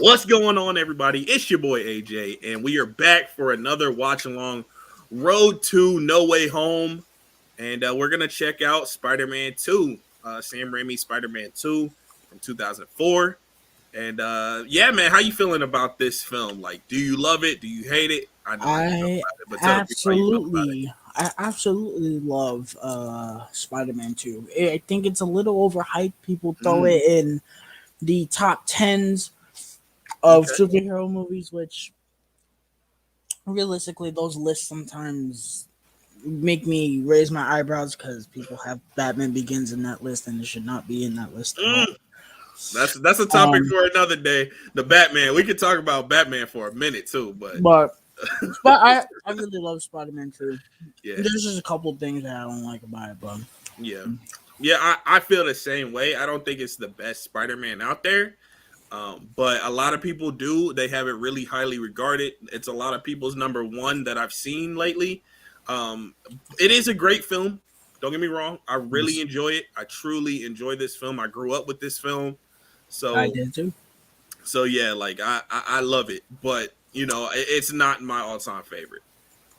What's going on, everybody? It's your boy AJ, and we are back for another watch along Road to No Way Home. And we're going to check out Spider-Man 2, Sam Raimi's Spider-Man 2 from 2004. And yeah, man, how you feeling about this film? Like, do you love it? Do you hate it? I know how you feel I about it, but tell the people how you feel about it. I absolutely love Spider-Man 2. I think it's a little overhyped. People throw it in the top tens of superhero movies, which realistically those lists sometimes make me raise my eyebrows because people have Batman Begins in that list and it should not be in that list at all. That's a topic for another day. The Batman. We could talk about Batman for a minute too, but I really love Spider-Man 2. Yeah. There's just a couple things that I don't like about it, but yeah, I feel the same way. I don't think it's the best Spider-Man out there, but a lot of people do. They have it really highly regarded. It's a lot of people's number one that I've seen lately. It is a great film. Don't get me wrong. I really enjoy it. I truly enjoy this film. I grew up with this film, so I did too. So yeah, like I love it, but you know, it's not my all-time favorite.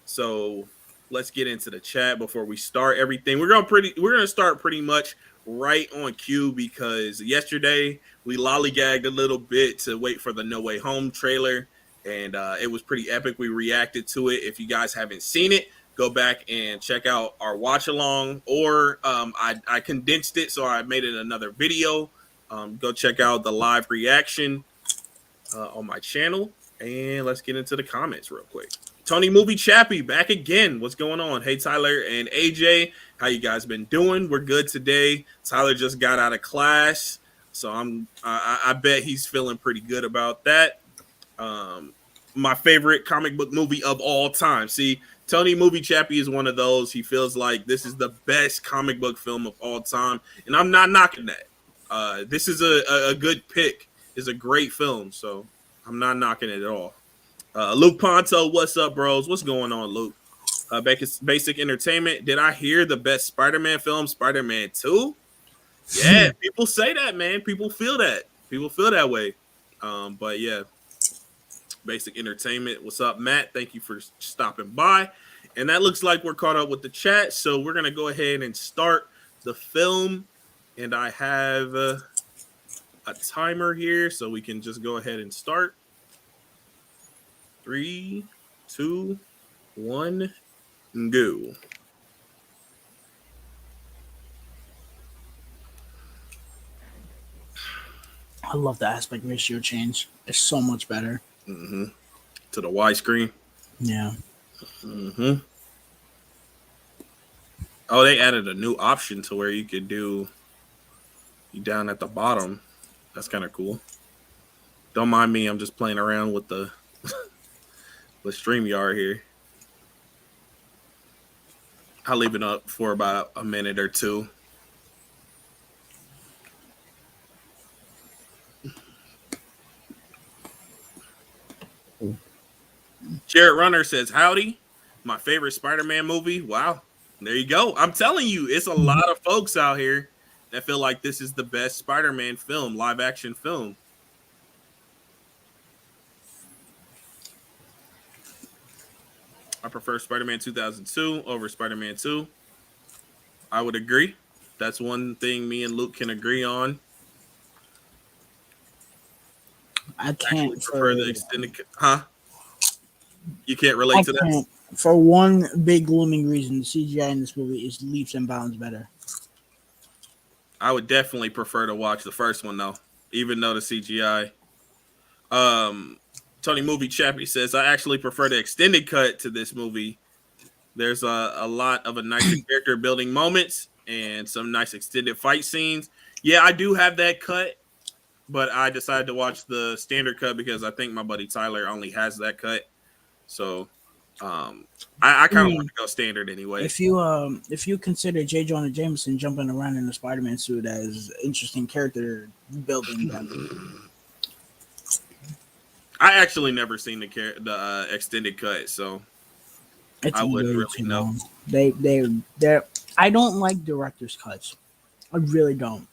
So let's get into the chat before we start everything. We're gonna start pretty much right on cue because yesterday we lollygagged a little bit to wait for the No Way Home trailer, and it was pretty epic. We reacted to it. If you guys haven't seen it, go back and check out our watch along, or I condensed it, so I made it another video. Go check out the live reaction on my channel, and let's get into the comments real quick. Tony Movie Chappie back again. What's going on? Hey, Tyler and AJ, how you guys been doing? We're good today. Tyler just got out of class, so I bet he's feeling pretty good about that. My favorite comic book movie of all time. See, Tony Movie Chappie is one of those. He feels like this is the best comic book film of all time, and I'm not knocking that. This is a good pick. It's a great film, so I'm not knocking it at all. Luke Ponto, what's up, bros? What's going on, Luke? Basic Entertainment. Did I hear the best Spider-Man film, Spider-Man 2? Yeah, people say that, man. People feel that. People feel that way. But yeah, Basic Entertainment. What's up, Matt? Thank you for stopping by. And that looks like we're caught up with the chat, so we're going to go ahead and start the film. And I have a timer here, so we can just go ahead and start. 3, 2, 1, go. I love the aspect ratio change. It's so much better. To the widescreen. Yeah. Oh, they added a new option to where you could do down at the bottom. That's kind of cool. Don't mind me. I'm just playing around with the StreamYard here. I'll leave it up for about a minute or two. Jared Runner says, howdy. My favorite Spider-Man movie. Wow. There you go. I'm telling you, it's a lot of folks out here that feel like this is the best Spider-Man film, live action film. I prefer Spider-Man 2002 over Spider-Man 2. I would agree. That's one thing me and Luke can agree on. I can't prefer the extended. Huh? You can't relate to that? For one big looming reason, the CGI in this movie is leaps and bounds better. I would definitely prefer to watch the first one, though, even though the CGI. Tony Movie Chappie says, I actually prefer the extended cut to this movie. There's a lot of nice character building moments and some nice extended fight scenes. Yeah, I do have that cut, but I decided to watch the standard cut because I think my buddy Tyler only has that cut. So I kind of want to go standard anyway. If you consider J. Jonah Jameson jumping around in the Spider-Man suit as interesting character building, I actually never seen the extended cut, so I wouldn't really know. They're I don't like director's cuts. I really don't.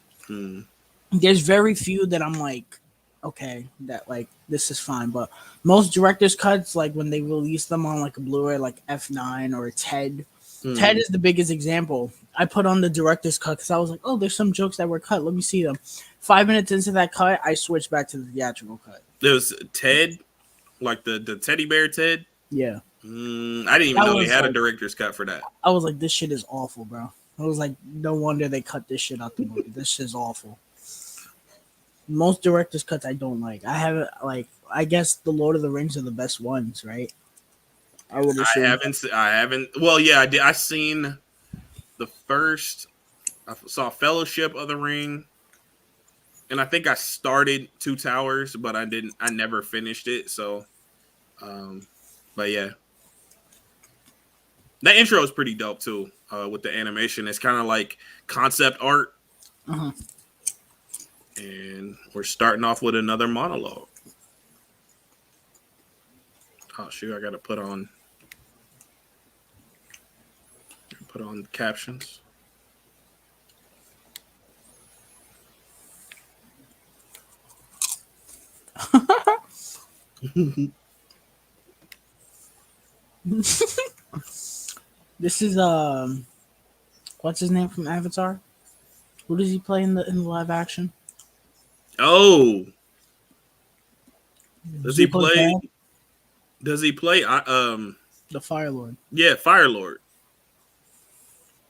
There's very few that I'm like, okay, that like this is fine, but most director's cuts, like when they release them on like a Blu-ray, like F9 or TED, TED Mhm. is the biggest example. I put on the director's cut because I was like, oh, there's some jokes that were cut. Let me see them. 5 minutes into that cut, I switched back to the theatrical cut. There was Ted, like the teddy bear Ted. Yeah, I didn't even that know they was had a like, director's cut for that. I was like, this shit is awful, bro. I was like, no wonder they cut this shit out the movie. This shit's awful. Most director's cuts I don't like. I haven't like. I guess the Lord of the Rings are the best ones, right? I would I assume. haven't. I haven't. Well, yeah, I did. I seen the first. I saw Fellowship of the Ring, and I think I started Two Towers, but I didn't. I never finished it. So, um, but yeah, that intro is pretty dope too. With the animation, it's kind of like concept art, Uh-huh. and we're starting off with another monologue. Oh shoot! I gotta put on captions. This is what's his name from Avatar? Who does he play in the live action? Oh, does he Zuko's play? dad, Does he play? the Fire Lord. Yeah, Fire Lord.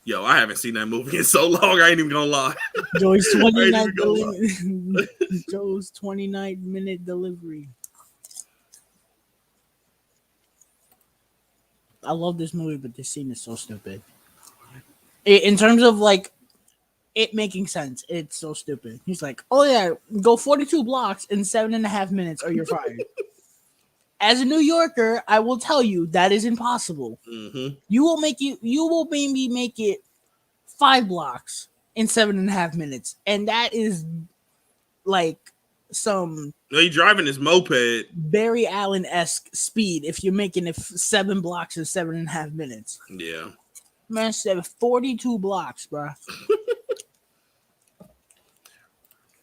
Yo, I haven't seen that movie in so long. I ain't even gonna lie. Joe's I ain't 29 even gonna lie. Joe's 29-minute delivery. I love this movie, but this scene is so stupid. In terms of like it making sense, it's so stupid. He's like, "Oh yeah, go 42 blocks in 7.5 minutes, or you're fired." As a New Yorker, I will tell you that is impossible. Mm-hmm. You will maybe make it 5 blocks in 7.5 minutes, and that is like some No, he driving his moped. Barry Allen esque speed if you're making it 7 blocks in 7.5 minutes. Yeah. Man said 42 blocks, bro.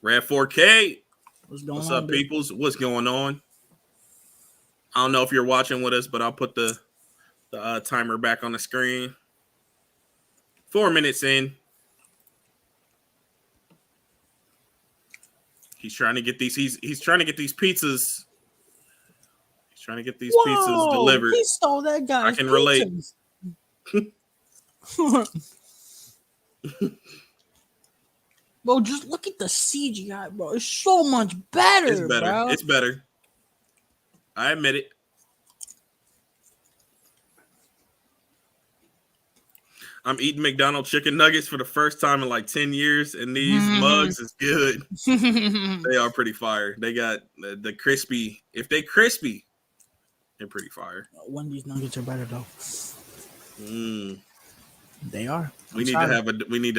Red 4K. What's going What's on, up, dude? peoples? What's going on? I don't know if you're watching with us, but I'll put the timer back on the screen. 4 minutes in. He's trying to get these. He's trying to get these pizzas. He's trying to get these pizzas Whoa! delivered. He stole that I guy's can relate. Bro, just look at the CGI, bro. It's so much It's better, better. bro. It's better. I admit it. I'm eating McDonald's chicken nuggets for the first time in like 10 years, and these mugs is good. They are pretty fire. They got the crispy. If they crispy, they're pretty fire. Wendy's nuggets are better though. Mm. They are. We need to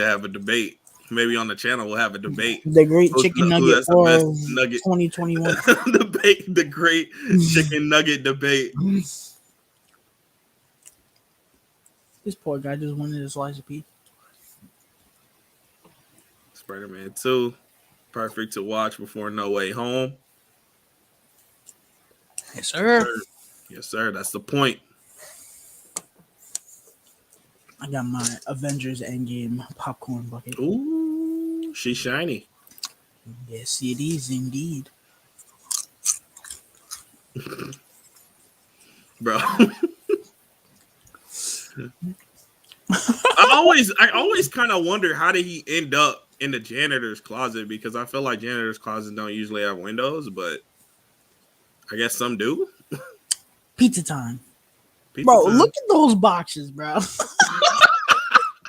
have a debate. Maybe on the channel we'll have a debate. The great chicken Who nugget has the or best nugget 2021. debate? The great chicken nugget debate. This poor guy just wanted a slice of pizza. Spider-Man 2. Perfect to watch before No Way Home. Yes, sir. Yes, sir. That's the point. I got my Avengers Endgame popcorn bucket. Ooh, she's shiny. Yes, it is indeed. Bro. I always kind of wonder how did he end up in the janitor's closet, because I feel like janitor's closets don't usually have windows, but I guess some do. Pizza time. Pizza Bro, time. look at those boxes, bro.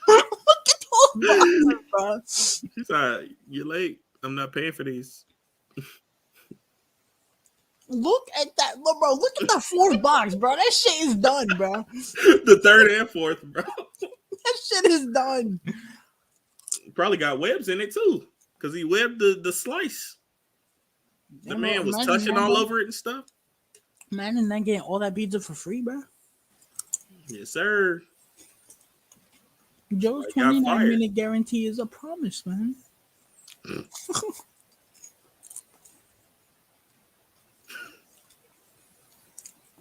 Look at those boxes, bro. She's like, you're late. I'm not paying for these. Look at that, bro. Look at the fourth box, bro. That shit is done, bro. The third and fourth, bro. That shit is done. Probably got webs in it too, because he webbed the slice. The man was touching all over it and stuff. Imagine not getting all that pizza for free, bro. Yes, sir. Joe's 29-minute guarantee is a promise, man.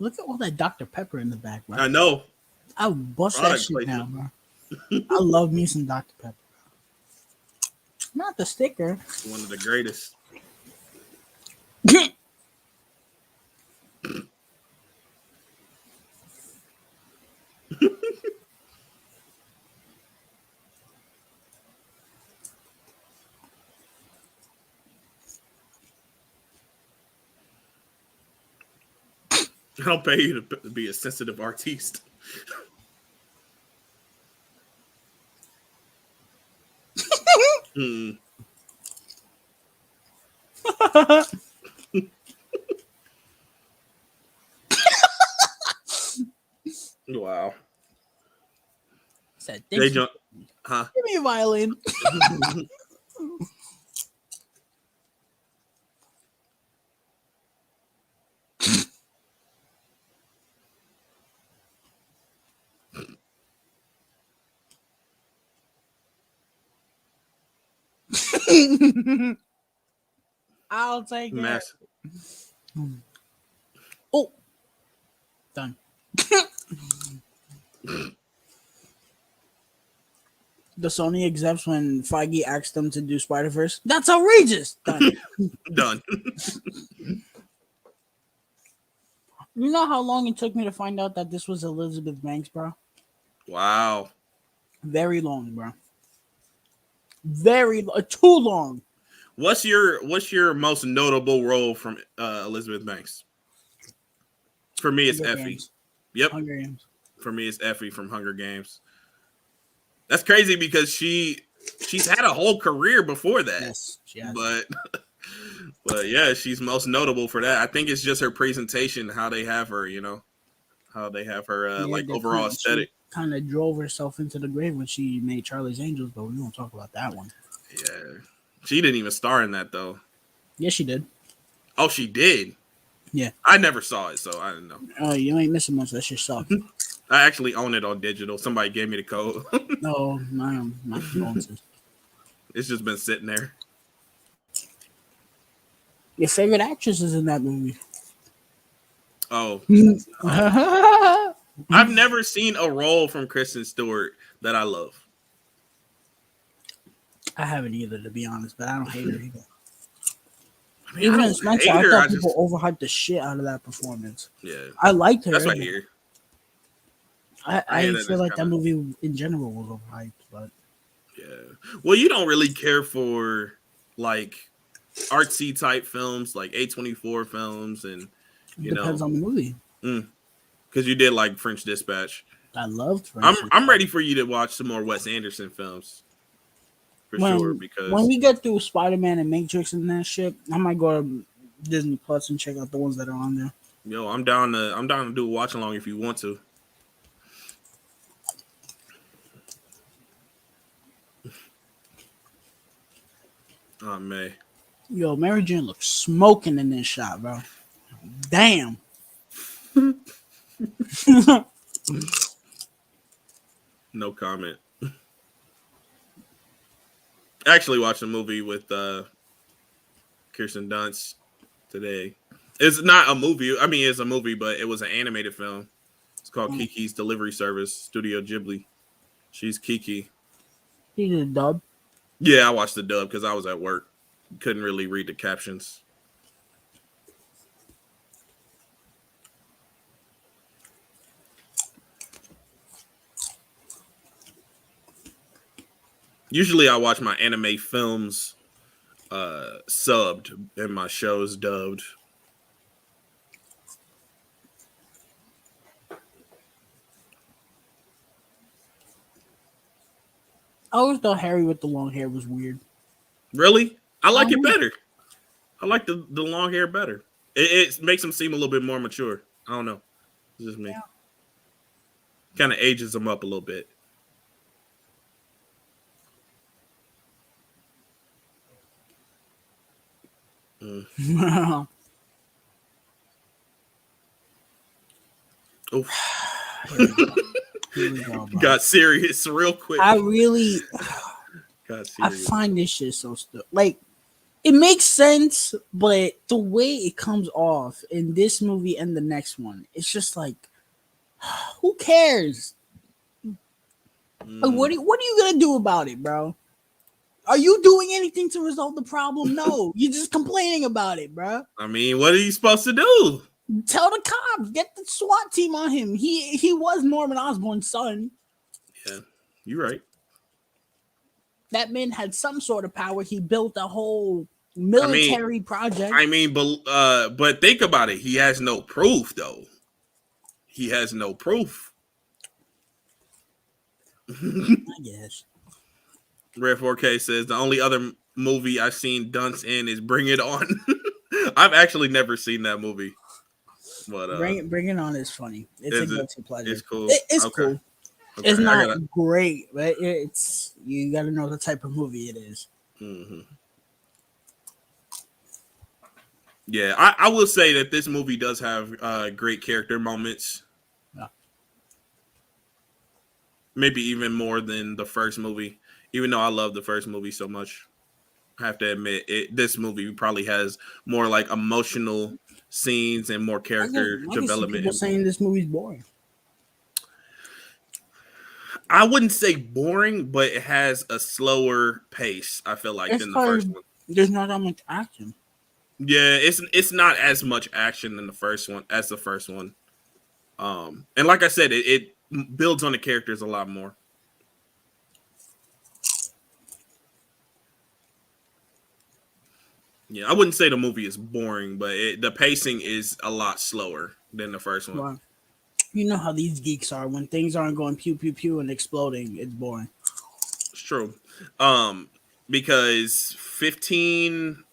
Look at all that Dr. Pepper in the back, bro. I know. I would bust that Product shit placement. down, bro. I love me some Dr. Pepper. Not the sticker. One of the greatest. I'll pay you to be a sensitive artiste. Hmm. Wow. Said, They jump, huh? give me a violin. I'll take it. Massive. Oh, done. The Sony execs when Feige asked them to do Spider-Verse. That's outrageous. Done. Done. You know how long it took me to find out that this was Elizabeth Banks, bro? Wow. Very long, bro. Too long. What's your most notable role from Elizabeth Banks? For me, it's Hunger Effie. Games. Yep. Hunger Games. For me, it's Effie from Hunger Games. That's crazy because she's had a whole career before that. Yes, she has. But yeah, she's most notable for that. I think it's just her presentation, how they have her, how they have her like overall aesthetic. Kind of drove herself into the grave when she made Charlie's Angels, but we won't talk about that one. Yeah, she didn't even star in that though. Yes, she did. Oh, she did. Yeah, I never saw it, so I don't know. Oh, you ain't missing much. That shit sucked. I actually own it on digital. Somebody gave me the code. No, my condolences. It's just been sitting there. Your favorite actress is in that movie. Oh, I've never seen a role from Kristen Stewart that I love. I haven't either, to be honest, but I don't hate her either. I mean, Even I in don't Spencer, hate I her. thought I people just, overhyped the shit out of that performance. yeah, I liked her. that's what I hear. I hear that feel it's like that kinda- movie in general was overhyped, but Yeah. Well, you don't really care for like artsy type films, like A24 films, and it depends on the movie. Because you did like French Dispatch. I loved I'm ready for you to watch some more Wes Anderson films for sure. Because when we get through Spider-Man and Matrix and that shit, I might go to Disney Plus and check out the ones that are on there. yo, I'm down to do a watch along if you want to. Oh man. Yo, Mary Jane looks smoking in this shot, bro. Damn. No comment. I actually watched a movie with Kirsten Dunst today. It's not a movie. I mean, it's a movie, but it was an animated film. It's called Kiki's Delivery Service, Studio Ghibli. She's Kiki. He did a dub. Yeah, I watched the dub because I was at work. Couldn't really read the captions. Usually I watch my anime films subbed and my shows dubbed. I always thought Harry with the long hair was weird. Really? I like it better. I like the long hair better. It makes him seem a little bit more mature. I don't know. It's just me. Yeah. Kind of ages him up a little bit. Oh, got serious real quick. I really got serious. I find this shit so stupid. Like, it makes sense, but the way it comes off in this movie and the next one, it's just like, who cares? Like, Mm. what are you gonna do about it, bro? Are you doing anything to resolve the problem? No, you're just complaining about it, bro. I mean, what are you supposed to do? Tell the cops, get the SWAT team on him. He was Norman Osborn's son. Yeah, you're right. That man had some sort of power. He built a whole I mean, military project. but think about it. He has no proof, though. He has no proof. I guess. Red 4K says the only other movie I've seen Dunce in is Bring It On. I've actually never seen that movie. But Bring it on is funny. It's a guilty pleasure. It's cool. It's Okay. cool. Okay. It's not great, but it's you got to know the type of movie it is. Mm-hmm. Yeah, I will say that this movie does have great character moments. Yeah. Maybe even more than the first movie. Even though I love the first movie so much, I have to admit this movie probably has more like emotional scenes and more character development. People saying this movie's boring. I wouldn't say boring, but it has a slower pace. I feel like than the first one. There's not that much action. Yeah, it's not as much action in the first one as the first one. And like I said, it builds on the characters a lot more. Yeah, I wouldn't say the movie is boring, but the pacing is a lot slower than the first one. Well, you know how these geeks are. When things aren't going pew pew pew and exploding, it's boring. It's true. Because 15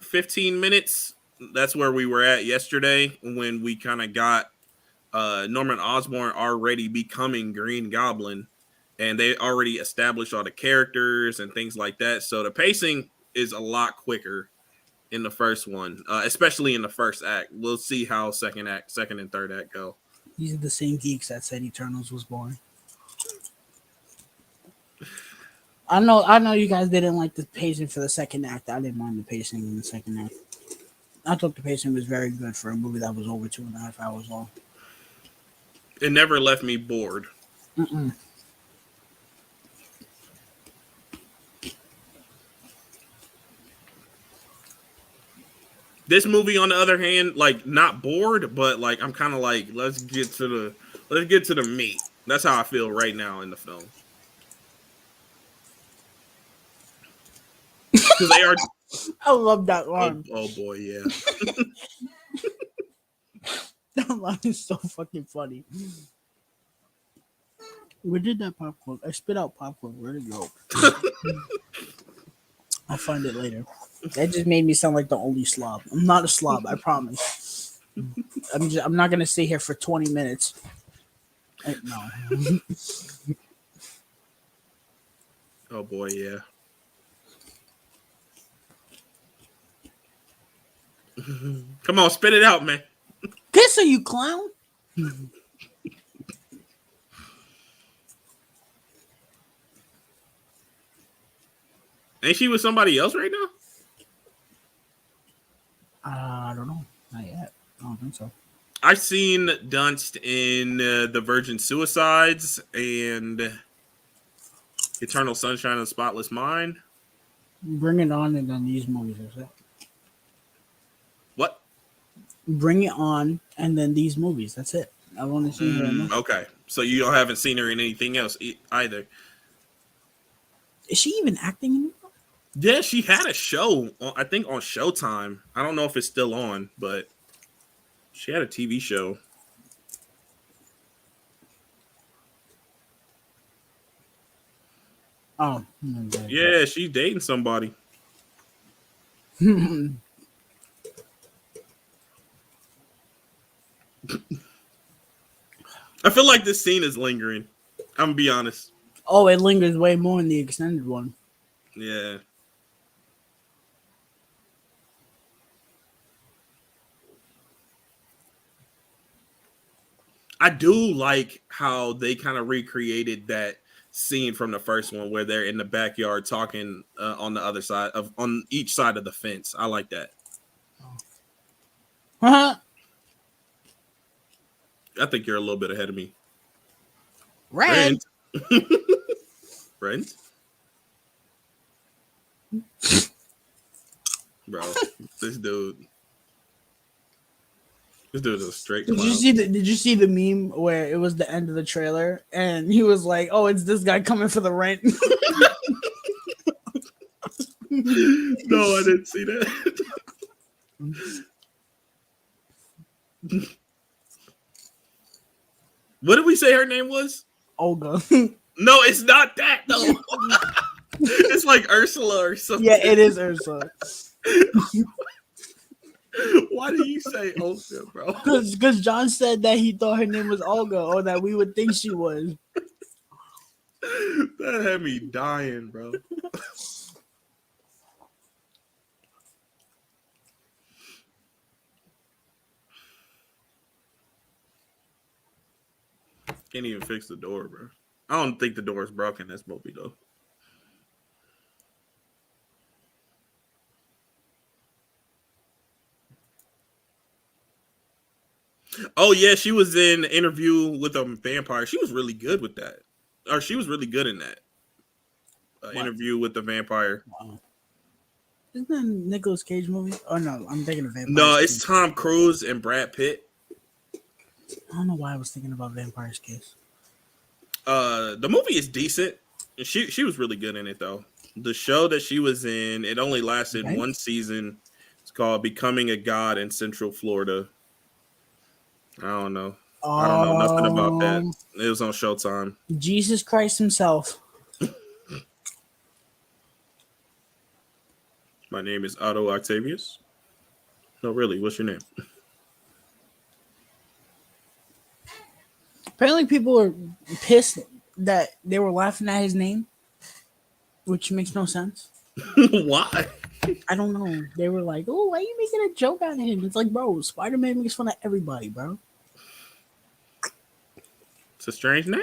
minutes, that's where we were at yesterday when we kind of got Norman Osborn already becoming Green Goblin, and they already established all the characters and things like that. So the pacing is a lot quicker in the first one, especially in the first act. We'll see how second and third act go. These are the same geeks that said Eternals was boring. I know you guys didn't like the pacing for the second act. I didn't mind the pacing in the second act. I thought the pacing was very good for a movie that was over 2.5 hours long. It never left me bored. Mm-mm. This movie, on the other hand, like not bored, but like I'm kind of like let's get to the meat. That's how I feel right now in the film. Because they are. I love that line. Oh boy, yeah. That line is so fucking funny. Where did that popcorn? I spit out popcorn. Where'd it go? I'll find it later. That just made me sound like the only slob. I'm not a slob, I promise. I'm not gonna stay here for 20 minutes. No. Oh boy, yeah. Come on, spit it out, man. Piss you clown. Ain't she with somebody else right now? I don't know. Not yet. I don't think so. I've seen Dunst in The Virgin Suicides and Eternal Sunshine of the Spotless Mind. Bring It On and then these movies. Is it? What? Bring It On and then these movies. That's it. I've only seen her. Okay, so you haven't seen her in anything else either. Is she even acting anymore? Yeah, she had a show, I think, on Showtime. I don't know if it's still on, but she had a TV show. Oh. Yeah, she's dating somebody. I feel like this scene is lingering. I'm gonna be honest. Oh, it lingers way more in the extended one. Yeah. I do like how they kind of recreated that scene from the first one where they're in the backyard talking on the other side on each side of the fence. I like that. Huh? I think you're a little bit ahead of me. Red. Rent? Bro, this dude is a straight clown. Did you see the meme where it was the end of the trailer and he was like, "Oh, it's this guy coming for the rent." No, I didn't see that. What did we say her name was? Olga. No, it's not that though. It's like Ursula or something. Yeah, it is Ursula. Why did you say Olga, bro? Because John said that he thought her name was Olga, or that we would think she was. That had me dying, bro. Can't even fix the door, bro. I don't think the door is broken in this movie, though. Oh, yeah, she was in Interview with a Vampire. She was really good with that. Or she was really good in that. Interview with the Vampire. Wow. Isn't that a Nicolas Cage movie? Oh, no, I'm thinking of Vampire. No, it's Tom Cruise and Brad Pitt. I don't know why I was thinking about Vampire's Case. The movie is decent. She was really good in it, though. The show that she was in, it only lasted one season. It's called Becoming a God in Central Florida. I don't know. I don't know nothing about that. It was on Showtime. Jesus Christ himself. My name is Otto Octavius. No, really, what's your name? Apparently people are pissed that they were laughing at his name, which makes no sense. Why? I don't know. They were like, "Oh, why are you making a joke out of him?" It's like, bro, Spider-Man makes fun of everybody, bro. It's a strange name.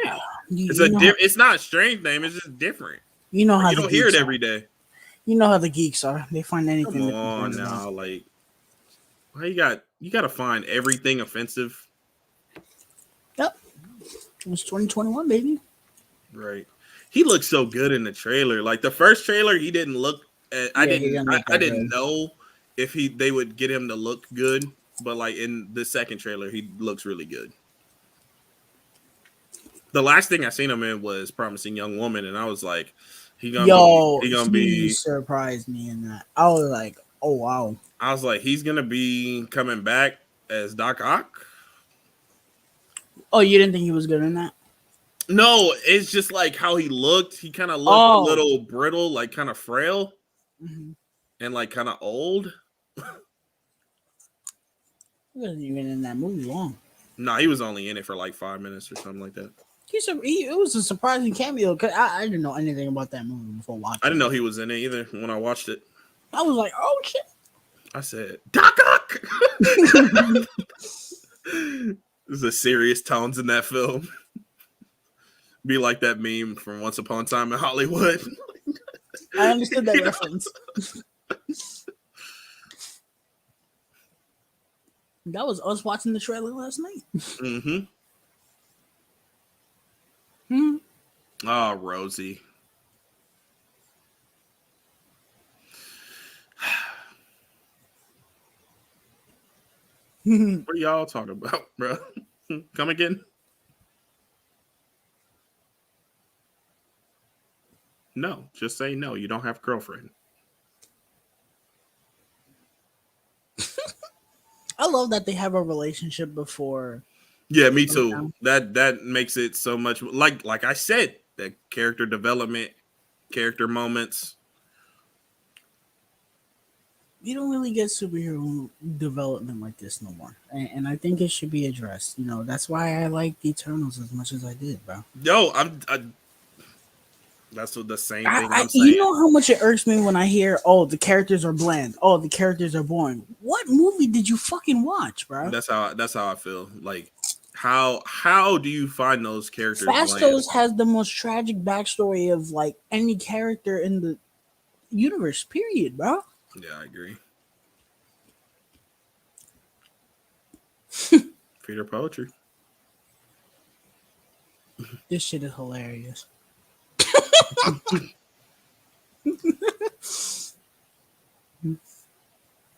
It's not a strange name. It's just different. You know how you don't hear it every day. You know how the geeks are. They find anything. Come on now, like, why you got to find everything offensive? Yep. It was 2021, baby. Right. He looked so good in the trailer. Like the first trailer, he didn't look. I didn't know if they would get him to look good, but like in the second trailer, he looks really good. The last thing I seen him in was Promising Young Woman, and I was like, he gonna be surprised me in that. I was like, oh wow. I was like, he's gonna be coming back as Doc Ock. Oh, you didn't think he was good in that? No, it's just like how he looked. He kind of looked a little brittle, like kind of frail, and like kind of old. He wasn't even in that movie long. No, he was only in it for like 5 minutes or something like that. It was a surprising cameo because I didn't know anything about that movie before watching. I didn't know he was in it either when I watched it. I was like, oh shit. I said, Doc Ock! There's the serious tones in that film. Be like that meme from Once Upon a Time in Hollywood. I understood that reference. That was us watching the trailer last night. Oh, Rosie. What are y'all talking about, bro? Come again? No, just say no. You don't have a girlfriend. I love that they have a relationship before. Yeah, me too. That makes it so much like I said, that character development, character moments. You don't really get superhero development like this no more, and I think it should be addressed. You know, that's why I like the Eternals as much as I did, bro. Yo, that's what the same thing I'm saying. You know how much it irks me when I hear, "Oh, the characters are bland. Oh, the characters are boring." What movie did you fucking watch, bro? That's how I feel. Like, How do you find those characters bland? Fastos has the most tragic backstory of like any character in the universe. Period, bro. Yeah, I agree. Peter poetry. This shit is hilarious.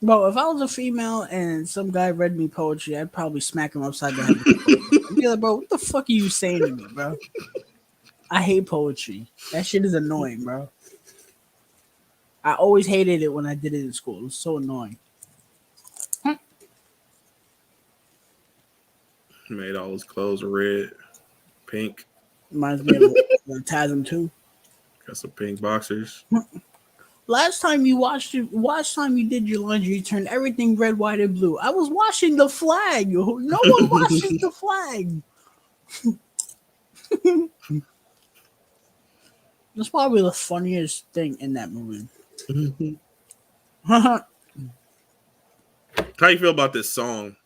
Bro, if I was a female and some guy read me poetry, I'd probably smack him upside the head. I'd be like, bro, what the fuck are you saying to me, bro? I hate poetry. That shit is annoying, bro. I always hated it when I did it in school. It was so annoying. Made all his clothes red, pink. Reminds me of TASM 2. Got some pink boxers. Last time you did your laundry, you turned everything red, white, and blue. I was washing the flag. No one washes the flag. That's probably the funniest thing in that movie. How you feel about this song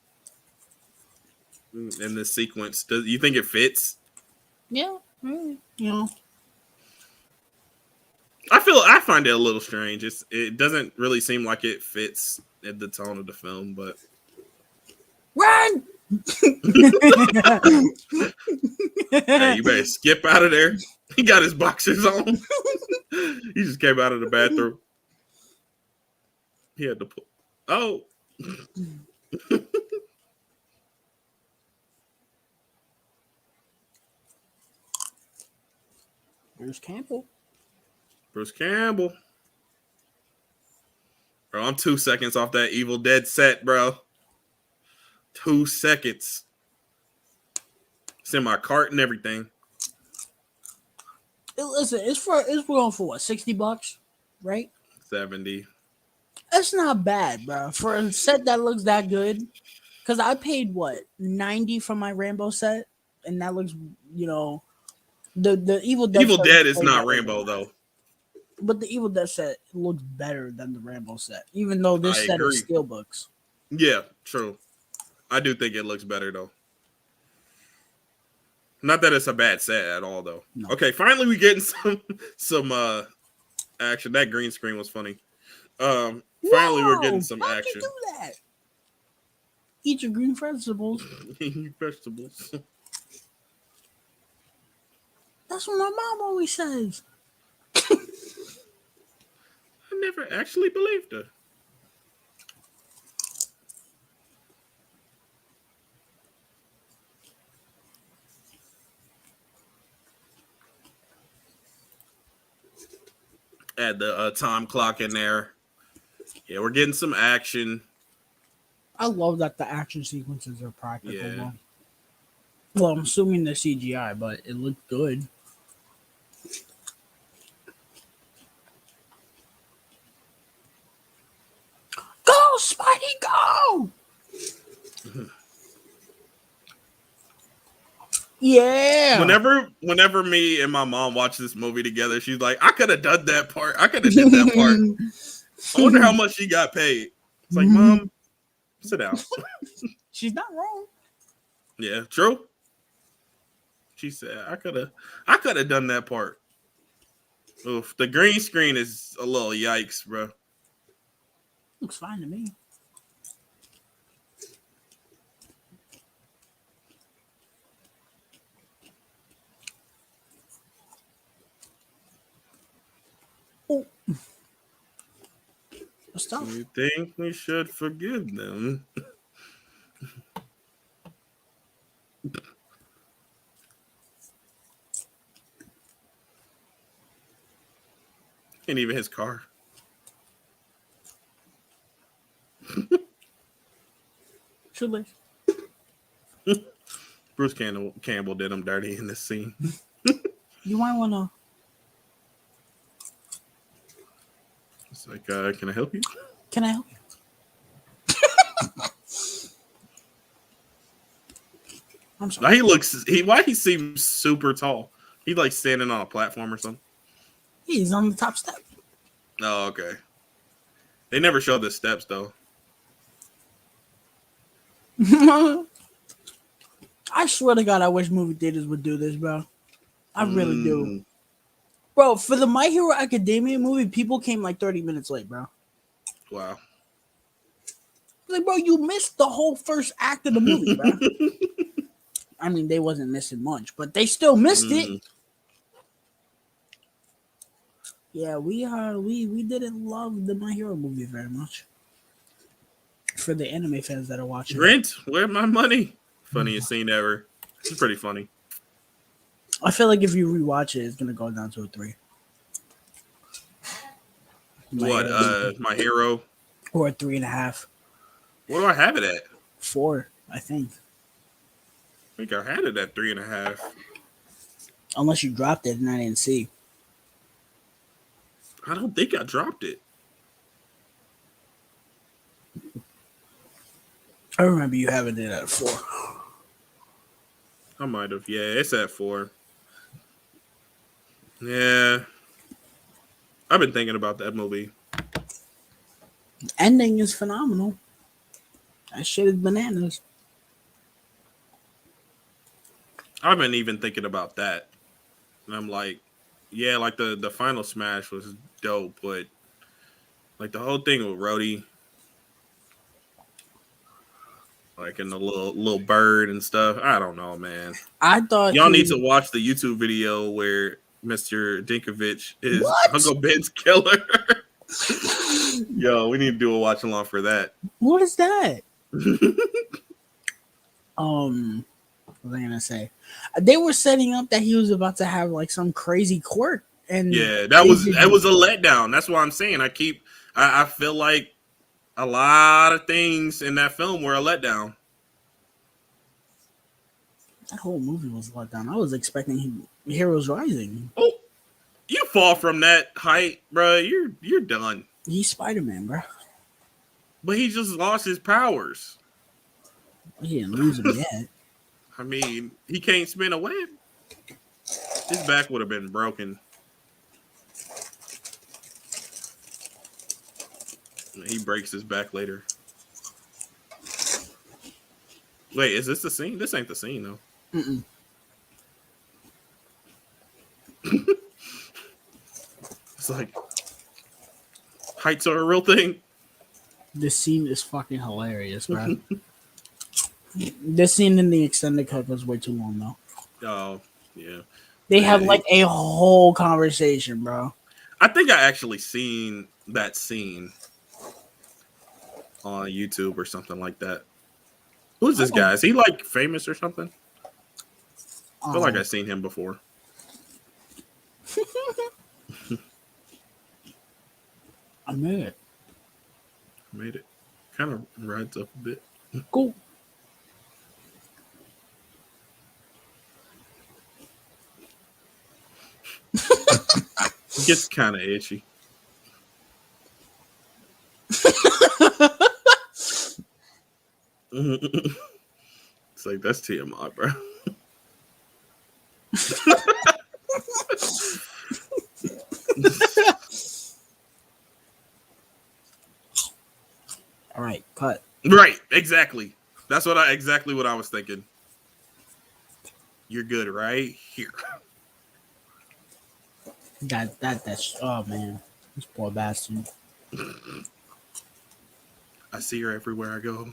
and this sequence? Do you think it fits? Yeah, you know. I find it a little strange. It doesn't really seem like it fits in the tone of the film, but Run! hey, you better skip out of there. He got his boxers on. He just came out of the bathroom. He had to pull. Oh. Bruce Campbell. Bruce Campbell. Bro, I'm 2 seconds off that Evil Dead set, bro. 2 seconds. It's in my cart and everything. Listen, it's going for what, $60, right? 70. That's not bad, bro. For a set that looks that good. Because I paid what, 90 for my Rambo set, and that looks, the Evil Dead. Evil Dead is not Rambo though. But the Evil Dead set looks better than the Rambo set, even though this set is steelbooks. Yeah, true. I do think it looks better though. Not that it's a bad set at all though. No. Okay, finally we getting some action. That green screen was funny. Finally we're getting some action. You do that? Eat your green vegetables. Eat vegetables. That's what my mom always says. I never actually believed her. Add the time clock in there. Yeah, we're getting some action. I love that the action sequences are practical. Yeah. Well, I'm assuming they're CGI, but it looked good. Go, Spidey, go! Yeah. Whenever me and my mom watch this movie together, she's like, I could have done that part. I could have did that part. I wonder how much she got paid. It's like, Mom, sit down. She's not wrong. Yeah, true. She said, I could have done that part. Oof, the green screen is a little yikes, bro. Looks fine to me. Oh. You think we should forgive them? Ain't even his car. Truly. Bruce Campbell did him dirty in this scene. You might want to. It's like, can I help you? Can I help you? I'm sorry. Why he seems super tall? He like standing on a platform or something. He's on the top step. Oh, okay. They never show the steps though. I swear to God, I wish movie theaters would do this, bro. I really do. Mm, Bro, for the My Hero Academia movie, people came like 30 minutes late, bro. wow. Like, bro, you missed the whole first act of the movie, bro. I mean, they wasn't missing much, but they still missed it. Mm. Yeah, we didn't love the My Hero movie very much. For the anime fans that are watching, Rent, where my money? Funniest scene ever. It's pretty funny. I feel like if you rewatch it, it's gonna go down to a 3. My What? Hero movie. My hero. Or a 3.5. What do I have it at? 4, I think. I think I had it at 3.5. Unless you dropped it and I didn't see. I don't think I dropped it. I remember you having it at 4. I might have. Yeah, it's at 4. Yeah. I've been thinking about that movie. The ending is phenomenal. That shit is bananas. I've been even thinking about that. And I'm like, yeah, like the final smash was dope, but like the whole thing with Rhodey, like in the little bird and stuff. I don't know, man. I thought Y'all need to watch the YouTube video where Mr. Dinkovich is What? Uncle Ben's killer. Yo, we need to do a watch along for that. What is that? What was I gonna say? They were setting up that he was about to have like some crazy quirk, and Yeah, that was a letdown. That's why I'm saying I feel like a lot of things in that film were a letdown. That whole movie was let down. I was expecting Heroes Rising. Oh, you fall from that height, bro. You're done. He's Spider-Man, bro. But he just lost his powers. He didn't lose them yet. I mean, he can't spin a web. His back would have been broken. He breaks his back later. Wait, is this the scene? This ain't the scene, though. Mm-mm. It's like, heights are a real thing. This scene is fucking hilarious, bro. This scene in the extended cut was way too long, though. Oh, yeah. They have like a whole conversation, bro. I think I actually seen that scene on YouTube or something like that. Who's this guy? Is he like famous or something? I feel like I've seen him before. I made it. Made it. Kind of rides up a bit. Cool. It gets kind of itchy. It's like, that's TMI, bro. All right, cut. Right, exactly. That's exactly what I was thinking. You're good right here. That's oh man, this poor bastard. I see her everywhere I go.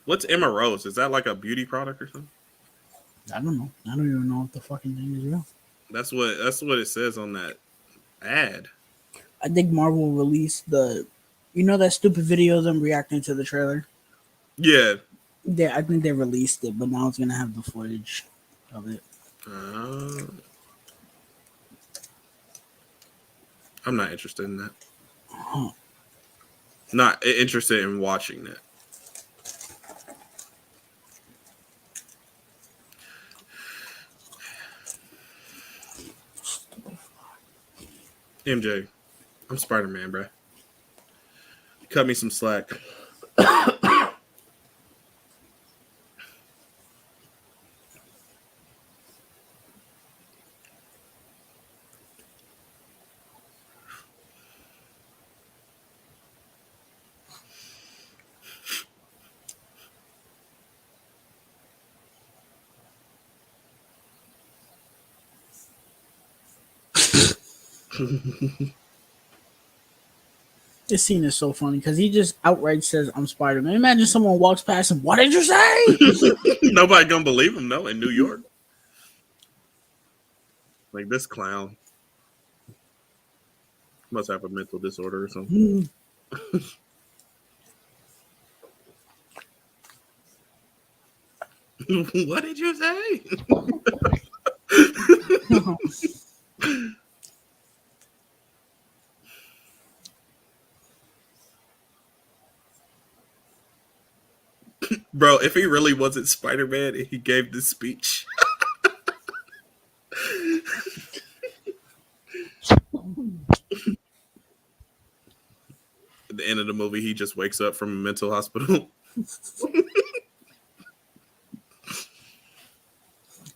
What's Emma Rose? Is that like a beauty product or something? I don't know. I don't even know if the fucking thing is real. That's what it says on that ad. I think Marvel released that stupid video of them reacting to the trailer. Yeah. Yeah, I think they released it, but now it's gonna have the footage of it. I'm not interested in that. Huh. Not interested in watching that. MJ, I'm Spider-Man, bro. Cut me some slack. This scene is so funny because he just outright says, "I'm Spider-Man." Imagine someone walks past him. What did you say? Nobody gonna believe him, no, in New York. Like this clown must have a mental disorder or something. What did you say? Bro, if he really wasn't Spider-Man and he gave this speech. At the end of the movie, he just wakes up from a mental hospital.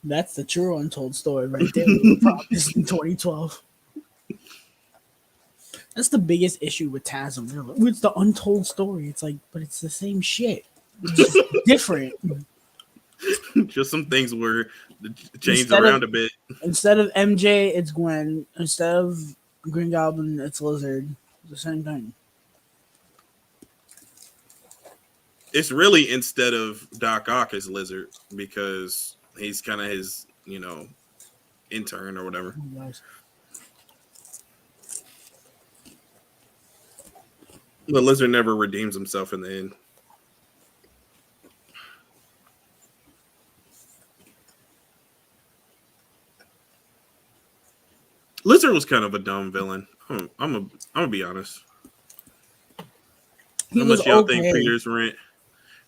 That's the true untold story right there. We promised in 2012. That's the biggest issue with TASM. They're like, it's the untold story. It's like, but it's the same shit. It's just different. Just some things were changed around a bit. Instead of MJ, it's Gwen. Instead of Green Goblin, it's Lizard. It's the same thing. It's really instead of Doc Ock as Lizard because he's kind of his, intern or whatever. Oh, nice. The Lizard never redeems himself in the end. Lizard was kind of a dumb villain. I'm gonna be honest. How much y'all think Peter's rent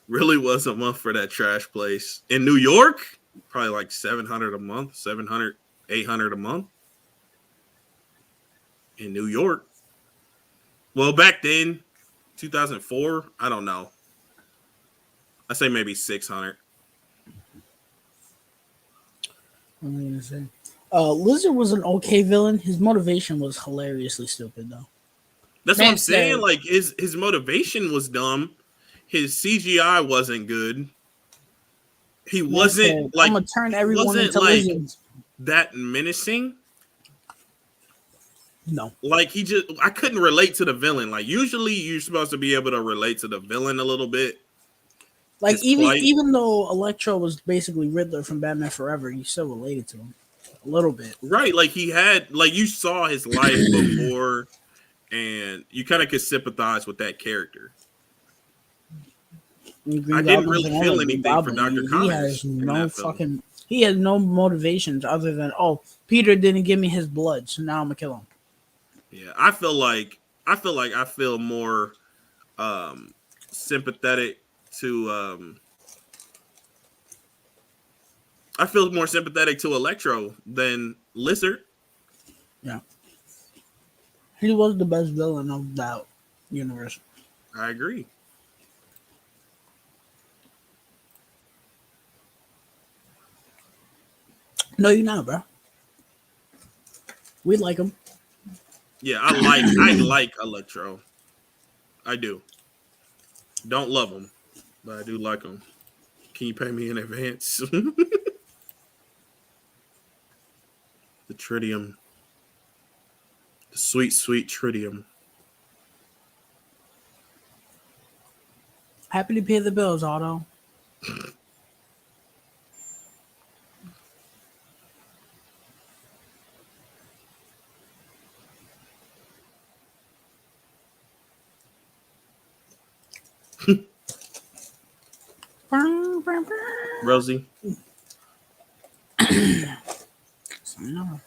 really was a month for that trash place in New York? Probably like $700 a month, $700, $800 a month in New York. Well, back then, 2004, I don't know. I say maybe 600. What am I gonna say? Lizard was an okay villain. His motivation was hilariously stupid, though. That's what I'm saying. Like his motivation was dumb. His CGI wasn't good. He wasn't like, I'm gonna turn everyone into lizards. That menacing. No, like I couldn't relate to the villain. Like usually you're supposed to be able to relate to the villain a little bit. Like even though Electro was basically Riddler from Batman Forever, you still related to him a little bit, right? Like he had, like you saw his life before, and you kind of could sympathize with that character. I didn't really feel anything for Dr. Connors. He has no motivations other than, oh, Peter didn't give me his blood, so now I'm gonna kill him. Yeah, I feel more sympathetic to I feel more sympathetic to Electro than Lizard. Yeah. He was the best villain of that universe. I agree. No, you're not, bro. We like him. Yeah, I like Electro. I do. Don't love him, but I do like him. Can you pay me in advance? The tritium. The sweet, sweet tritium. Happy to pay the bills, Otto. Rosie. No.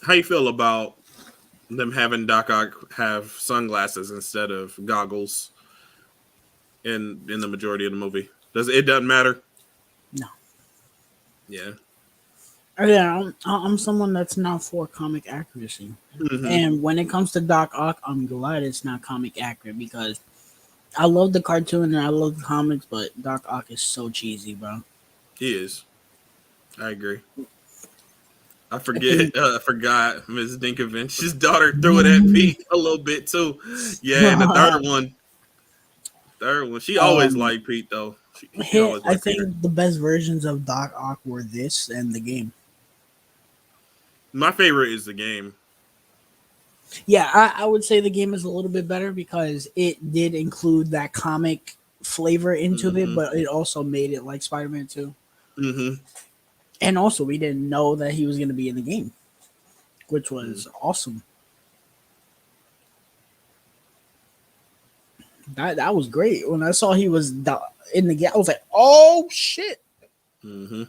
How you feel about them having Doc Ock have sunglasses instead of goggles in the majority of the movie? It doesn't matter? No. Yeah. Yeah, I'm someone that's not for comic accuracy. Mm-hmm. And when it comes to Doc Ock, I'm glad it's not comic accurate because I love the cartoon and I love the comics, but Doc Ock is so cheesy, bro. He is. I agree. I forgot Ms. Dinkovich's daughter threw it at Pete a little bit too. Yeah, and the third one. She always liked Pete though. She always I like Peter. think the best versions of Doc Ock were this and the game. My favorite is the game. Yeah, I would say the game is a little bit better because it did include that comic flavor into it, but it also made it like Spider-Man 2. Mm-hmm. And also, we didn't know that he was going to be in the game, which was awesome. That was great. When I saw he was in the game, I was like, "Oh shit!" Mm-hmm.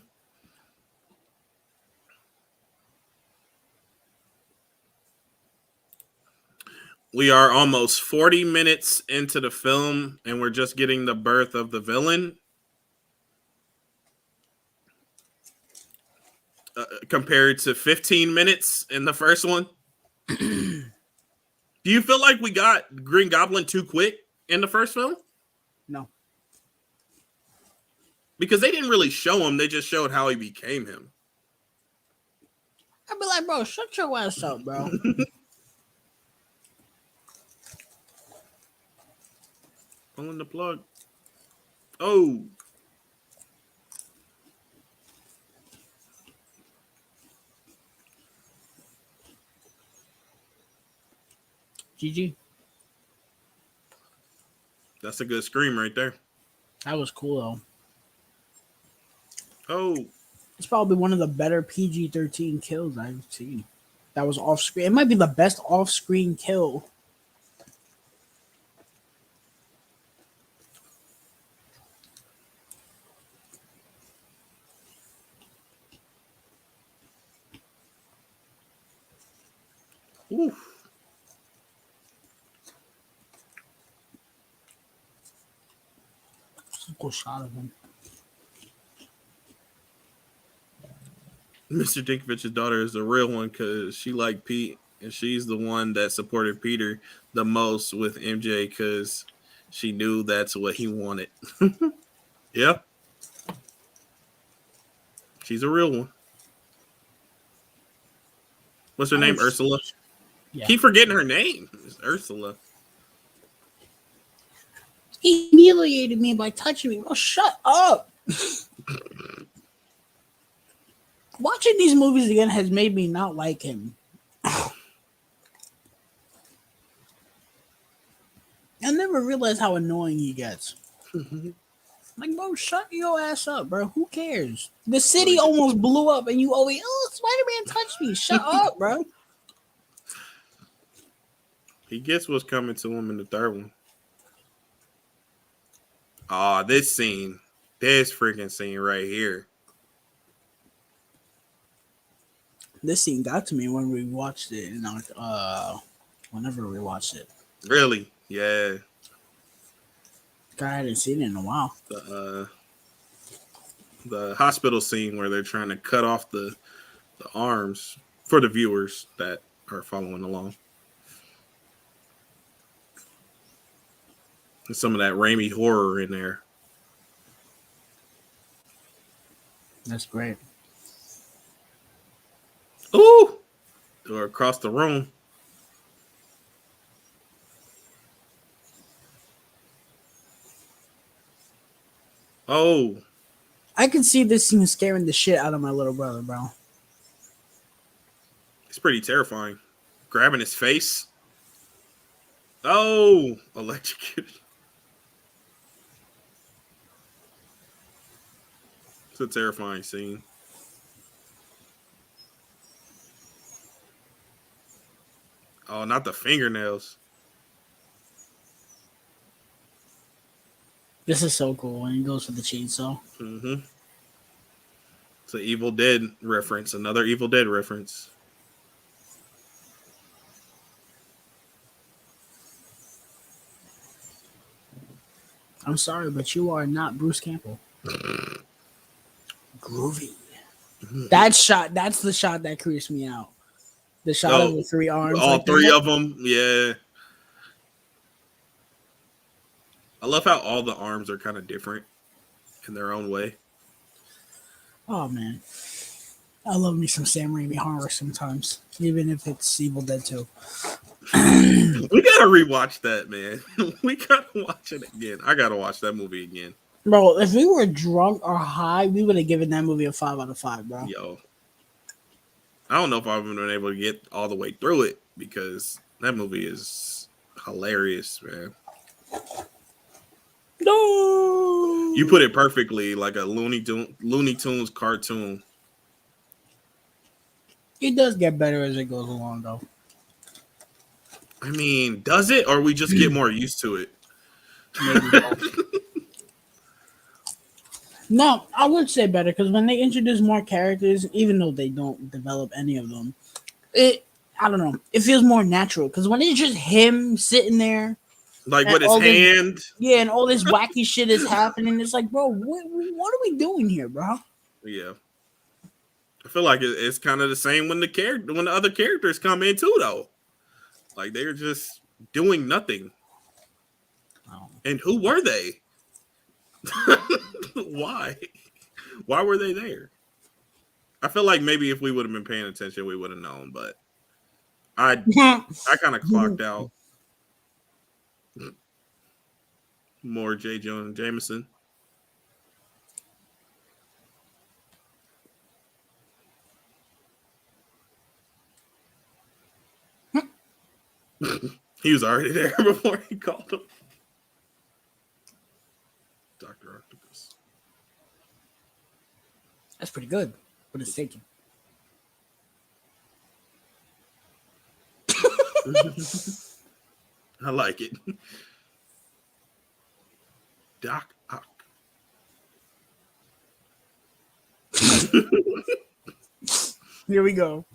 We are almost 40 minutes into the film, and we're just getting the birth of the villain. Compared to 15 minutes in the first one. Do you feel like we got Green Goblin too quick in the first film? No. Because they didn't really show him, they just showed how he became him. I'd be like, bro, shut your ass up, bro. Pulling the plug. Oh. GG. That's a good scream right there. That was cool, though. Oh. It's probably one of the better PG-13 kills I've seen. That was off screen. It might be the best off-screen kill. Oof. It's a cool shot of him. Mr. Dinkovich's daughter is the real one because she liked Pete, and she's the one that supported Peter the most with MJ because she knew that's what he wanted. Yeah. She's a real one. What's her name? Ursula? Yeah. Keep forgetting her name. It's Ursula. He humiliated me by touching me. Well, shut up. Watching these movies again has made me not like him. I never realized how annoying he gets. Like, bro, shut your ass up, bro. Who cares? The city almost blew up and you always, oh, Spider-Man touched me. Shut up, bro. He gets what's coming to him in the third one. Oh, this scene. This freaking scene right here. This scene got to me when we watched it, whenever we watched it. Really? Yeah. I hadn't seen it in a while. The hospital scene where they're trying to cut off the arms for the viewers that are following along. There's some of that Raimi horror in there. That's great. Ooh! Or across the room. Oh. I can see this scene scaring the shit out of my little brother, bro. It's pretty terrifying. Grabbing his face. Oh, electrocuted. It's a terrifying scene. Oh, not the fingernails. This is so cool when he goes for the chainsaw. Mm-hmm. It's an Evil Dead reference. Another Evil Dead reference. I'm sorry, but you are not Bruce Campbell. Groovy. That's the shot that creeps me out. The shot of the three arms. All three of them. Yeah. I love how all the arms are kind of different in their own way. Oh, man. I love me some Sam Raimi horror sometimes, even if it's Evil Dead 2. We gotta rewatch that, man. We gotta watch it again. I gotta watch that movie again. Bro, if we were drunk or high, we would have given that movie a 5 out of 5, bro. Yo, I don't know if I've been able to get all the way through it because that movie is hilarious, man. You No, put it perfectly, like a Looney Tunes cartoon. it does get better as it goes along, though. I mean, does it, or we just get more used to it? Maybe both. No, I would say better because when they introduce more characters, even though they don't develop any of them, it I don't know, it feels more natural. Because when it's just him sitting there Like and with his all this, hand. yeah, and all this wacky shit is happening, it's like, bro, what are we doing here, bro? Yeah, I feel like it's kind of the same when when the other characters come in too, though. Like they're just doing nothing. Oh. And who were they? Why? Why were they there? I feel like maybe if we would have been paying attention, we would have known. But I kind of clocked out more J. Jonah Jameson. He was already there before he called him. Dr. Octopus. That's pretty good, but it's taken. I like it. Doc Ock. Here we go.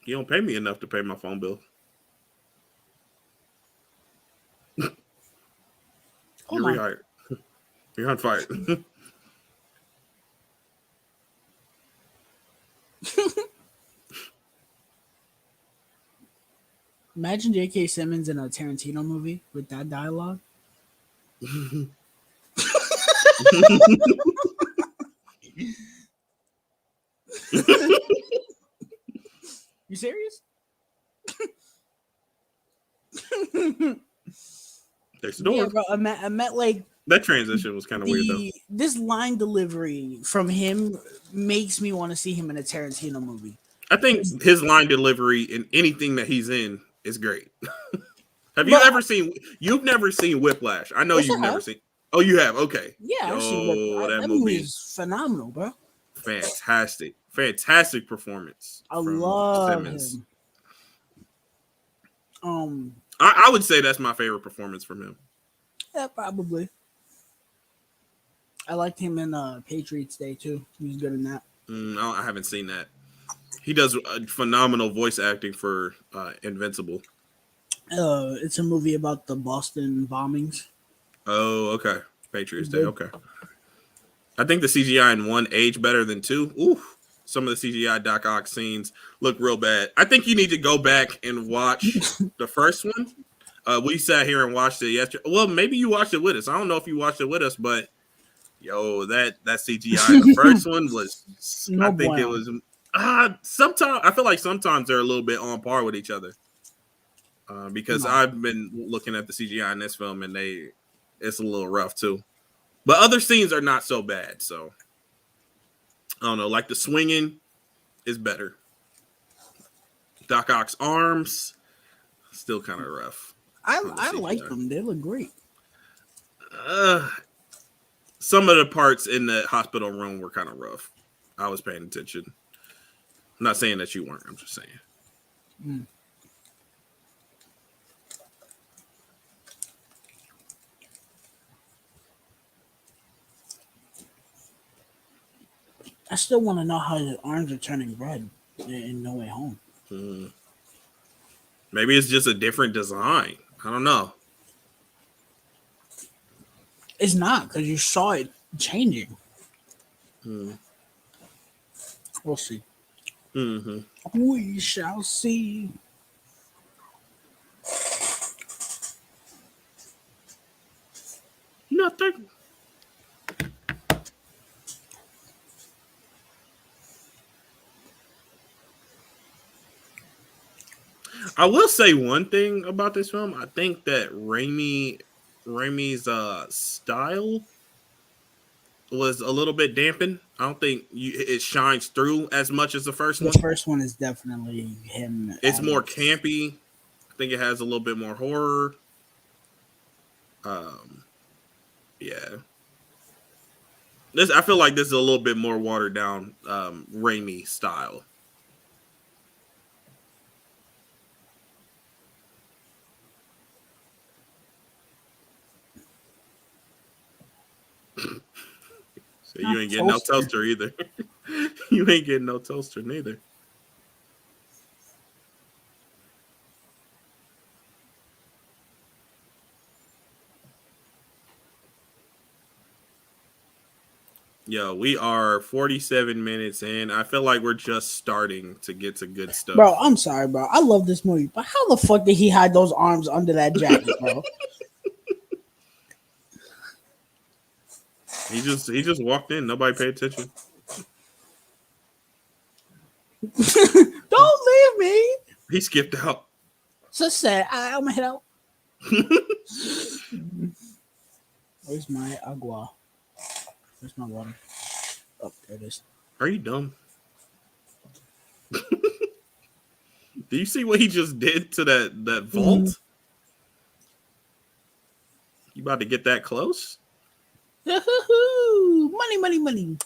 You don't pay me enough to pay my phone bill. You're rehired. You're on fire. Imagine J.K. Simmons in a Tarantino movie with that dialogue. You serious? There's the door. Yeah, bro. I met like That transition was kind of weird, though. this line delivery from him makes me want to see him in a Tarantino movie. I think his line delivery in anything that he's in is great. Have you ever seen? You've never seen Whiplash. I know Yes, you've I never have. seen. Oh, you have. Okay. Yeah, I've seen Yo, Whiplash. that That movie movie is phenomenal, bro. fantastic. Fantastic performance I from love Simmons. him. Um, I would say that's my favorite performance from him. yeah, probably. I liked him in Patriots Day too. He was good in that. No, I haven't seen that. He does phenomenal voice acting for Invincible. It's a movie about the Boston bombings. Oh, okay. Patriots Day. Good. Okay. I think the CGI in one aged better than two. Ooh, some of the CGI Doc Ock scenes look real bad. I think you need to go back and watch the first one. We sat here and watched it yesterday. Well, maybe you watched it with us. I don't know if you watched it with us, but yo, that CGI in the first one was. No I think it bueno. was. Sometimes I feel like sometimes they're a little bit on par with each other. Because No. I've been looking at the CGI in this film and it's a little rough too. But other scenes are not so bad. So I don't know, like the swinging is better. Doc Ock's arms still kind of rough. I like them. They look great. Some of the parts in the hospital room were kind of rough. I was paying attention. I'm not saying that you weren't. I'm just saying. Mm. I still want to know how his arms are turning red in No Way Home. Maybe it's just a different design. I don't know. It's not because you saw it changing. We'll see. Mm-hmm. We shall see. Nothing. I will say one thing about this film. I think that Raimi's style was a little bit dampened. I don't think it shines through as much as the first The one. first one is definitely him. It's more campy. I think it has a little bit more horror. Yeah. I feel like this is a little bit more watered down Raimi style. So you ain't getting no toaster either. You ain't getting no toaster neither. Yo, we are 47 minutes in. I feel like we're just starting to get to good stuff. Bro, I'm sorry, bro. I love this movie, but how the fuck did he hide those arms under that jacket, bro? He just walked in. Nobody paid attention. Don't leave me. He skipped out. So sad. I'm gonna head out. Where's my agua? Where's my water? Oh, there it is. Are you dumb? Do you see what he just did to that vault? Mm-hmm. You about to get that close? Money, money, money.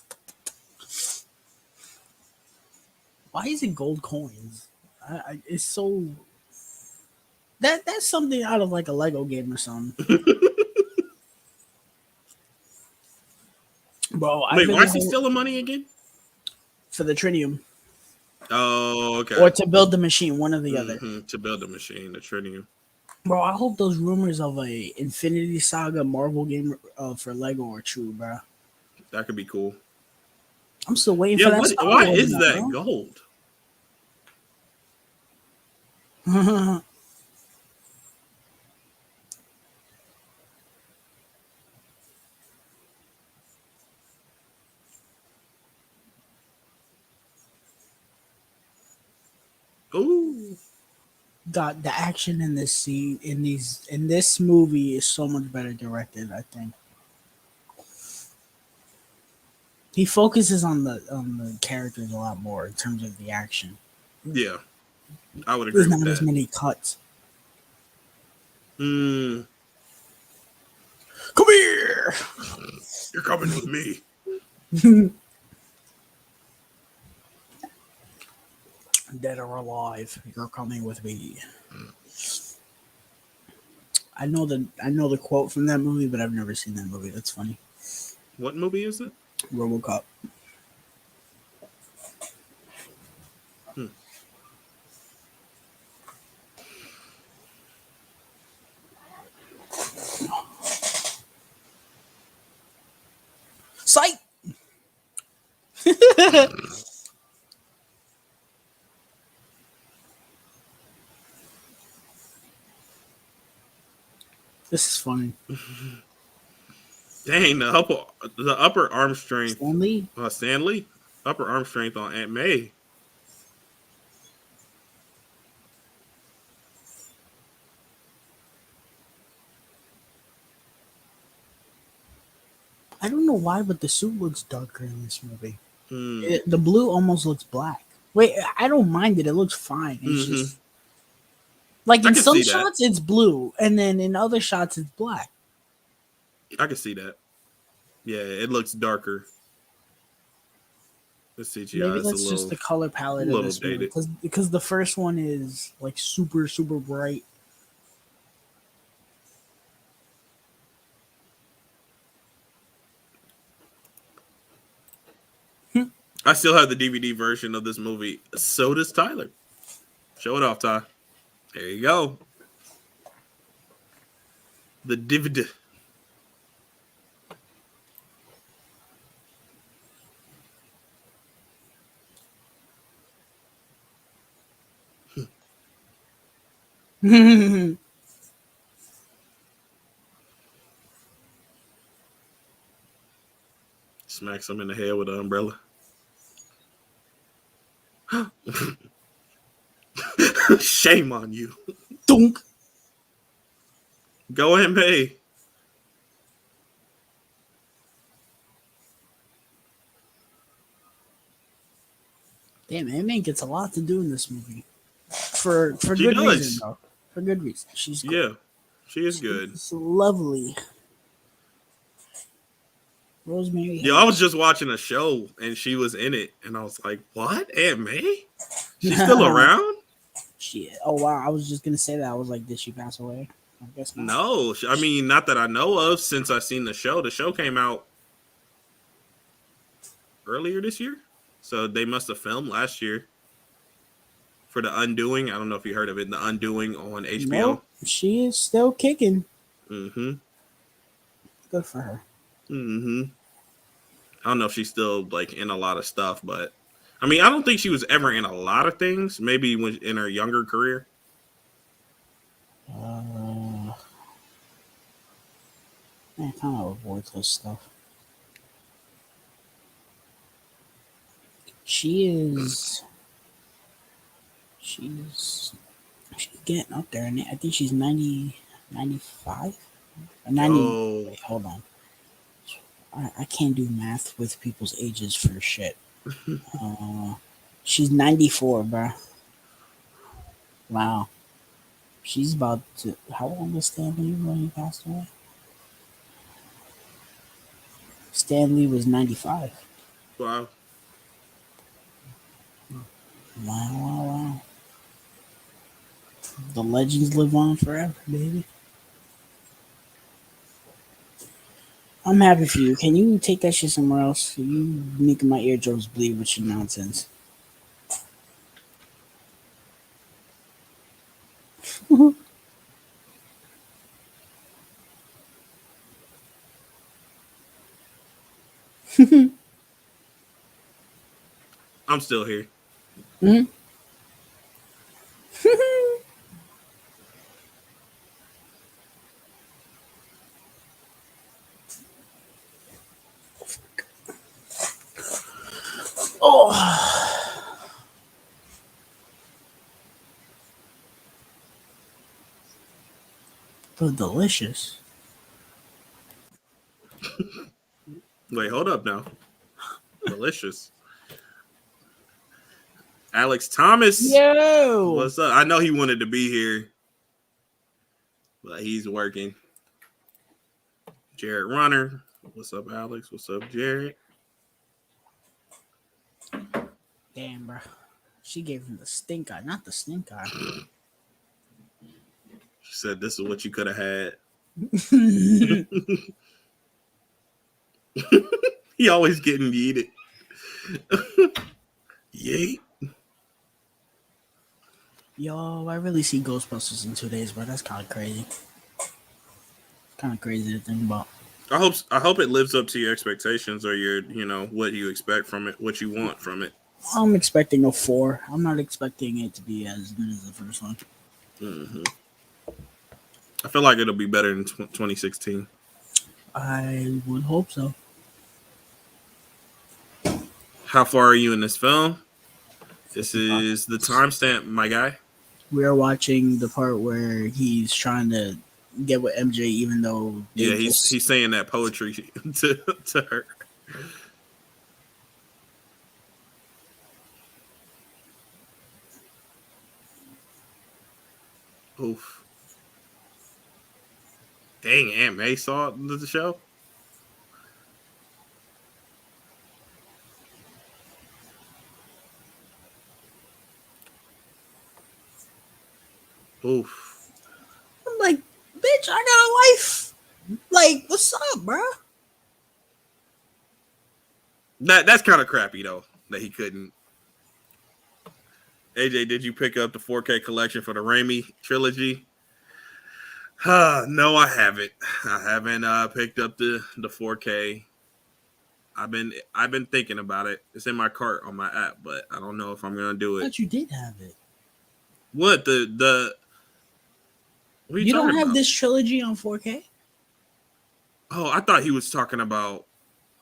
Why is it gold coins? It's so... That's something out of like a Lego game or something. Bro, wait, why is he stealing money again? For the tritium. Oh, okay. Or to build the machine, one or the other. To build the machine, the tritium. Bro, I hope those rumors of a Infinity Saga Marvel game for Lego are true, bro. That could be cool. I'm still waiting for that. Why is that gold? Ooh. God, the action in this scene in this movie is so much better directed, I think. He focuses on the characters a lot more in terms of the action. Yeah. I would agree with that. There's not as many cuts. Come here. You're coming with me. Dead or alive, you're coming with me. I know the quote from that movie, but I've never seen that movie. That's funny. What movie is it? RoboCop. Sight. This is funny. Dang, the upper arm strength. Stanley? Upper arm strength on Aunt May. I don't know why, but the suit looks darker in this movie. The blue almost looks black. Wait, I don't mind it. It looks fine. It's just... Like in some shots, it's blue, and then in other shots, it's black. I can see that. Yeah, it looks darker. The CGI Maybe that's just the color palette of this movie, because the first one is like super, super bright. I still have the DVD version of this movie. So does Tyler. Show it off, Ty. There you go. The DVD. Smacks him in the head with an umbrella. Shame on you. Dunk. Go ahead, May. Damn, Ant-Man gets a lot to do in this movie. For She good does. reason, though. For good reason. She's good. Yeah, she is good. She's lovely. Rosemary. Yeah, I was just watching a show and she was in it, and I was like, "What? Aunt May? She's still around?" Oh wow! I was just gonna say that. I was like, did she pass away? I guess not. No, I mean, not that I know of. Since I've seen the show came out earlier this year, so they must have filmed last year for The Undoing. I don't know if you heard of it, The Undoing on HBO. Nope, she is still kicking. Mm-hmm. Good for her. Mm-hmm. I don't know if she's still like in a lot of stuff, but I mean, I don't think she was ever in a lot of things. Maybe when in her younger career. I kind of avoid this stuff. She's getting up there, and I think she's 90, 95? 90. Oh. Wait, hold on. I can't do math with people's ages for shit. She's 94, bro. Wow. She's about to. How old was Stanley when he passed away? Stanley was 95. Wow. Wow. The legends live on forever, baby. I'm happy for you. Can you take that shit somewhere else? You making my eardrums bleed with your nonsense. I'm still here. Hmm? Oh. So delicious. Wait, hold up now. Delicious. Alex Thomas. Yo. What's up? I know he wanted to be here, but he's working. Jared Runner. What's up, Alex? What's up, Jared? Damn, bro. She gave him the stink eye, not the stink eye. She said this is what you could have had. He always getting yeeted. Yeet. Yo, I really see Ghostbusters in 2 days, bro. That's kind of crazy. Kind of crazy to think about. I hope it lives up to your expectations or your, what you expect from it, what you want from it. I'm expecting a 4. I'm not expecting it to be as good as the first one. Mm-hmm. I feel like it'll be better than 2016. I would hope so. How far are you in this film? This is the timestamp, my guy. We are watching the part where he's trying to get with MJ, even though he's saying that poetry to her. Oof. Dang, Aunt May saw the show. Oof. I'm like, bitch, I got a wife. Like, what's up, bro? That's kind of crappy though that he couldn't. AJ, did you pick up the 4K collection for the Raimi trilogy? No, I haven't. I haven't picked up the 4K. I've been thinking about it. It's in my cart on my app, but I don't know if I'm gonna do it. But you did have it. What the? What you don't have about? this trilogy on 4K? Oh, I thought he was talking about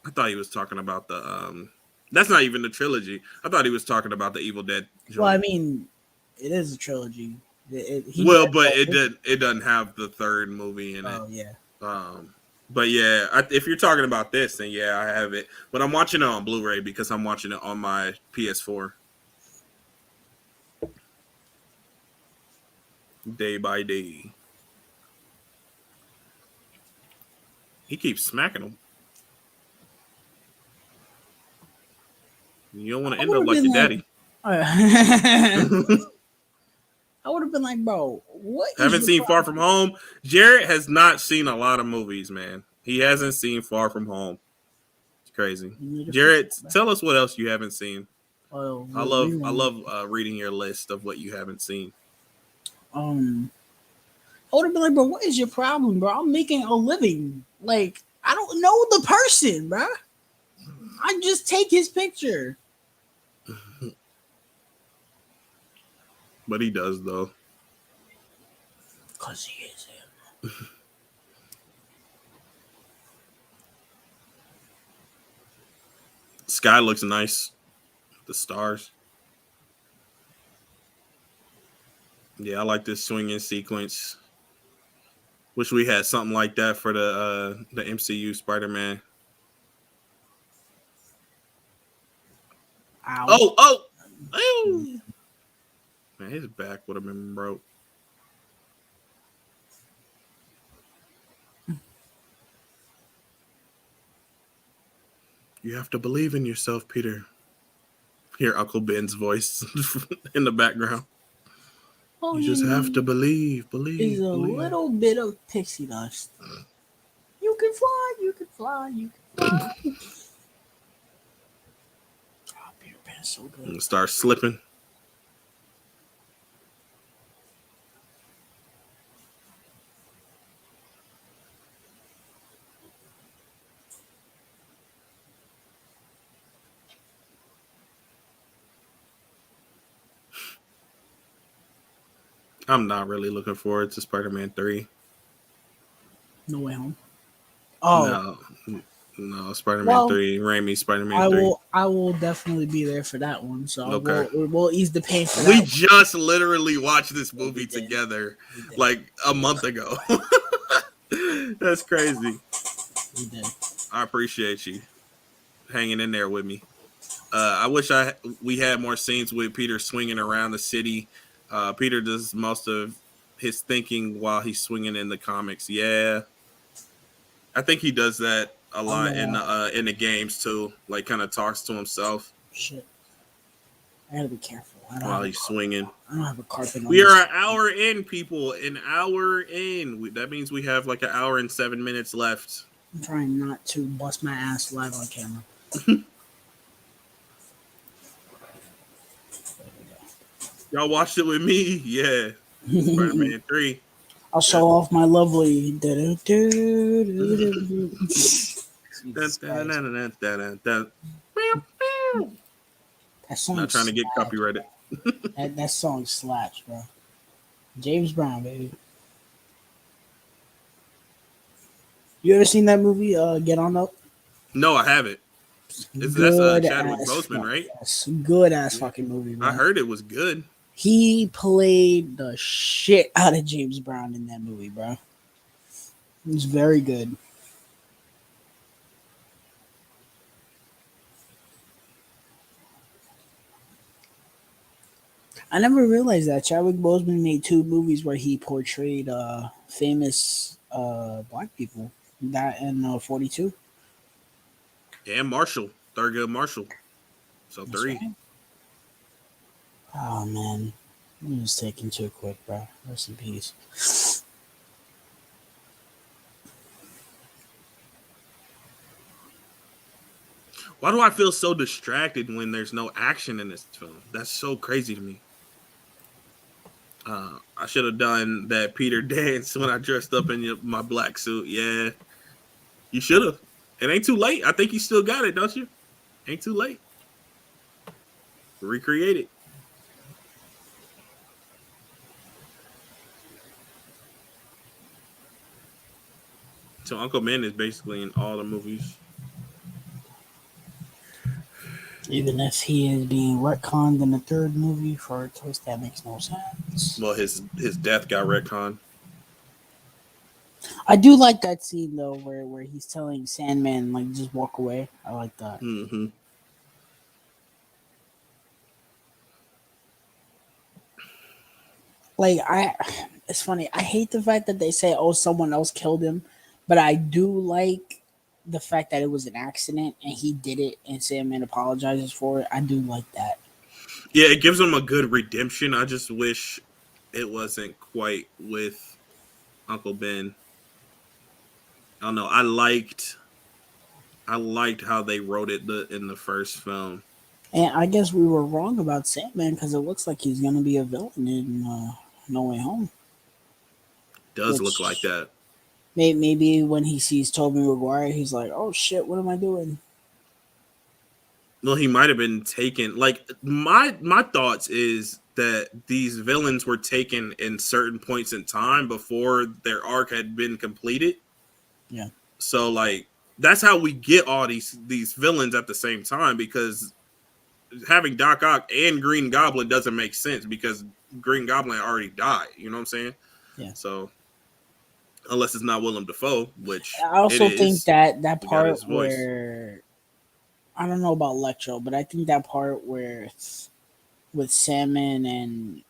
the That's not even the trilogy. I thought he was talking about the Evil Dead. Well, I mean, It is a trilogy. He Well, but directed it doesn't have the third movie in it. Oh yeah. But yeah, if you're talking about this, then yeah, I have it. But I'm watching it on Blu-ray because I'm watching it on my PS4. Day by day. He keeps smacking him. You don't want to I end would up have like been your like, daddy. I would have been like, bro, what is Haven't your seen Far From problem? Home. Jared has not seen a lot of movies, man. He hasn't seen Far From Home. It's crazy. You need to fix Jared, that, bro. tell us what else you haven't seen. Oh, I rewind. love reading your list of what you haven't seen. I would have been like, bro, what is your problem, bro? I'm making a living. Like, I don't know the person, bro. I just take his picture. But he does though. Cause he is him. Sky looks nice. The stars. Yeah, I like this swinging sequence. Wish we had something like that for the MCU Spider-Man. Ow. Oh. Man, his back would have been broke. You have to believe in yourself, Peter. Hear Uncle Ben's voice in the background. All You you just have to need believe. is a little bit of pixie dust. You can fly, you can fly, you can fly. Oh, Peter Pan's so good. And start slipping. I'm not really looking forward to Spider-Man 3. No Way Home. Oh, No, Spider-Man well, 3, Raimi Spider-Man 3. I will definitely be there for that one. So Okay. we'll ease the pain for We that. just literally watched this Yeah, we movie did. together We did. like a month ago. That's crazy. We did. I appreciate you hanging in there with me. I wish we had more scenes with Peter swinging around the city. Peter does most of his thinking while he's swinging in the comics. Yeah, I think he does that a lot in the games too. Like, kind of talks to himself Shit. I gotta be careful. while he's swinging. I don't have a carpet on We this. are an hour in, people. An hour in. That means we have like an hour and 7 minutes left. I'm trying not to bust my ass live on camera. Y'all watched it with me? Yeah. Spider-Man 3. I'll show off my lovely. Dun, Jesus dun, dun, Christ. dun, dun, dun, dun. That song Not trying to get slaps. copyrighted. That song slaps, bro. James Brown, baby. You ever seen that movie, Get On Up? No, I haven't. That's Chadwick Boseman, right? Yes, good ass fucking movie, bro. I heard it was good. He played the shit out of James Brown in that movie, bro. It was very good. I never realized that Chadwick Boseman made 2 movies where he portrayed famous black people. That and 42. And Marshall. Thurgood Marshall. So That's 3. right. Oh man, it was taking too quick, bro. Rest in peace. Why do I feel so distracted when there's no action in this film? That's so crazy to me. I should have done that Peter dance when I dressed up in my black suit. Yeah, you should have. It ain't too late. I think you still got it, don't you? Ain't too late. Recreate it. So Uncle Ben is basically in all the movies. Even if he is being retconned in the third movie for a twist that makes no sense. Well, his death got retconned. I do like that scene though, where he's telling Sandman like just walk away. I like that. Mm-hmm. Like it's funny. I hate the fact that they say, "Oh, someone else killed him," but I do like the fact that it was an accident and he did it, and Sandman apologizes for it. I do like that. Yeah, it gives him a good redemption. I just wish it wasn't quite with Uncle Ben. I don't know. I liked how they wrote it in the first film. And I guess we were wrong about Sandman because it looks like he's gonna be a villain in No Way Home. Does look like Which that. maybe when he sees Tobey Maguire, he's like, "Oh shit, what am I doing?" Well, he might have been taken. Like my thoughts is that these villains were taken in certain points in time before their arc had been completed. Yeah. So like that's how we get all these villains at the same time, because having Doc Ock and Green Goblin doesn't make sense because Green Goblin already died. You know what I'm saying? Yeah. So unless it's not Willem Dafoe, which I also think that he got his part voice. where I don't know about Electro, but I think that part where with Sandman and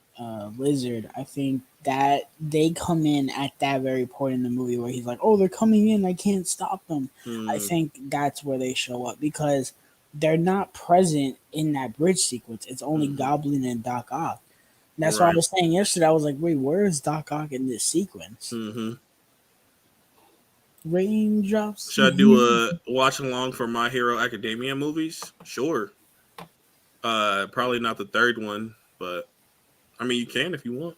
Lizard, I think that they come in at that very point in the movie where he's like, "Oh, they're coming in, I can't stop them." I think that's where they show up because they're not present in that bridge sequence. It's only Goblin and Doc Ock. That's what I was saying yesterday. I was like, "Wait, where is Doc Ock in this sequence?" Mm-hmm. Raindrops. Should I do a watch along for My Hero Academia movies? Sure. Probably not the third one, but I mean you can if you want.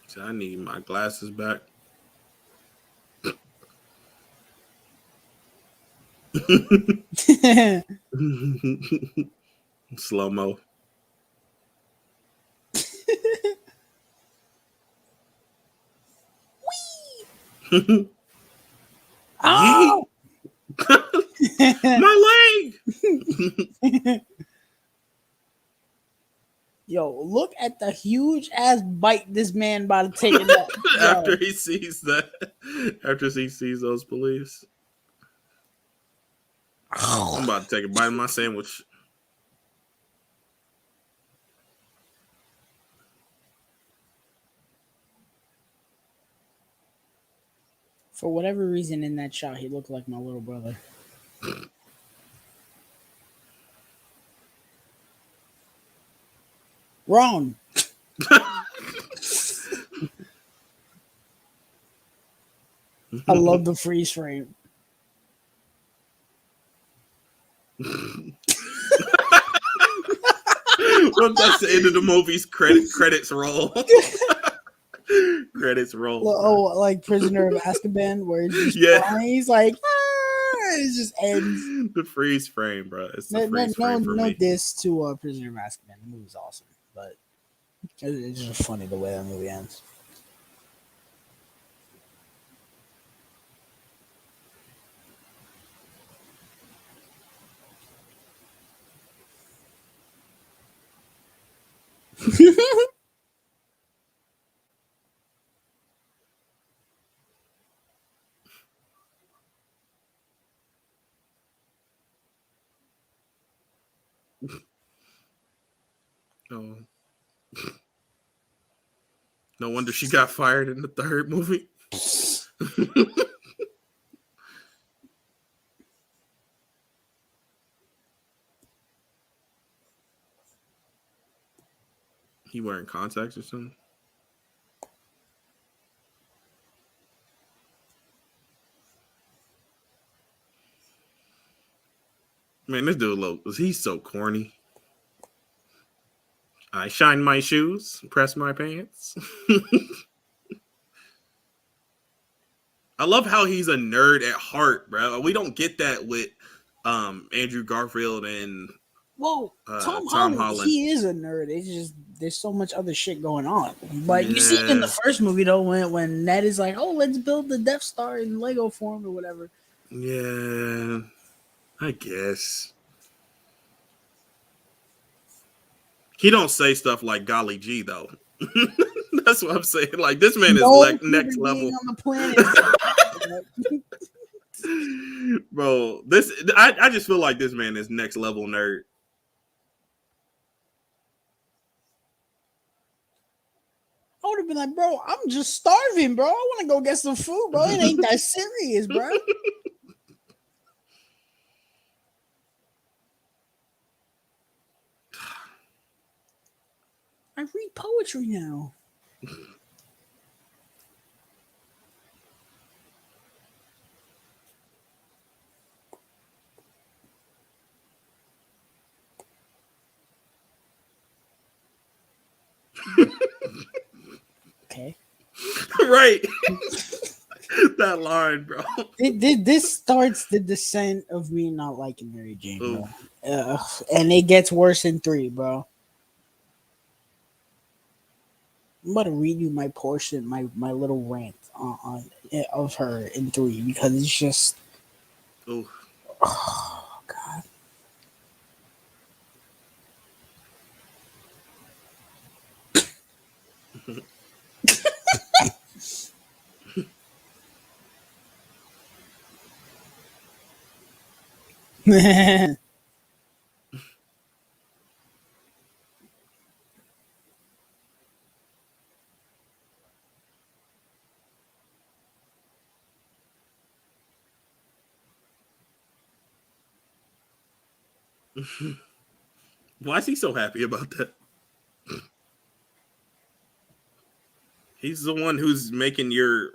So I need my glasses back. Slow mo. Oh! My leg. Yo, look at the huge ass bite this man about to take it up. After he sees that, after he sees those police, I'm about to take a bite of my sandwich. For whatever reason, in that shot, he looked like my little brother. Wrong. I love the freeze frame. Well, that's the end of the movie's credits roll. Credits roll. Oh, like Prisoner of Azkaban, where it's just flying. He's like, it just ends. The freeze frame, bro. It's the freeze frame for no me. diss to Prisoner of Azkaban. The movie's awesome, but it's just funny the way that movie ends. Oh. No wonder she got fired in the third movie. He wearing contacts or something? Man, this dude he's so corny. I shine my shoes, press my pants. I love how he's a nerd at heart, bro. We don't get that with Andrew Garfield and Tom Holland. He is a nerd. It's just there's so much other shit going on. But you see in the first movie though, when Ned is like, "Oh, let's build the Death Star in Lego form or whatever." Yeah, I guess he don't say stuff like "golly gee" though. That's what I'm saying. Like this man is like next level on the planet. Bro, I just feel like this man is next level nerd. I would have been like, bro, I'm just starving, bro. I want to go get some food, bro. It ain't that serious, bro. I read poetry now. Okay. Right. That line, bro. This starts the descent of me not liking Mary Jane, bro. And it gets worse in 3, bro. I'm about to read you my portion, my little rant on of her in 3 because it's just. Ooh. Oh God. Why is he so happy about that? He's the one who's making your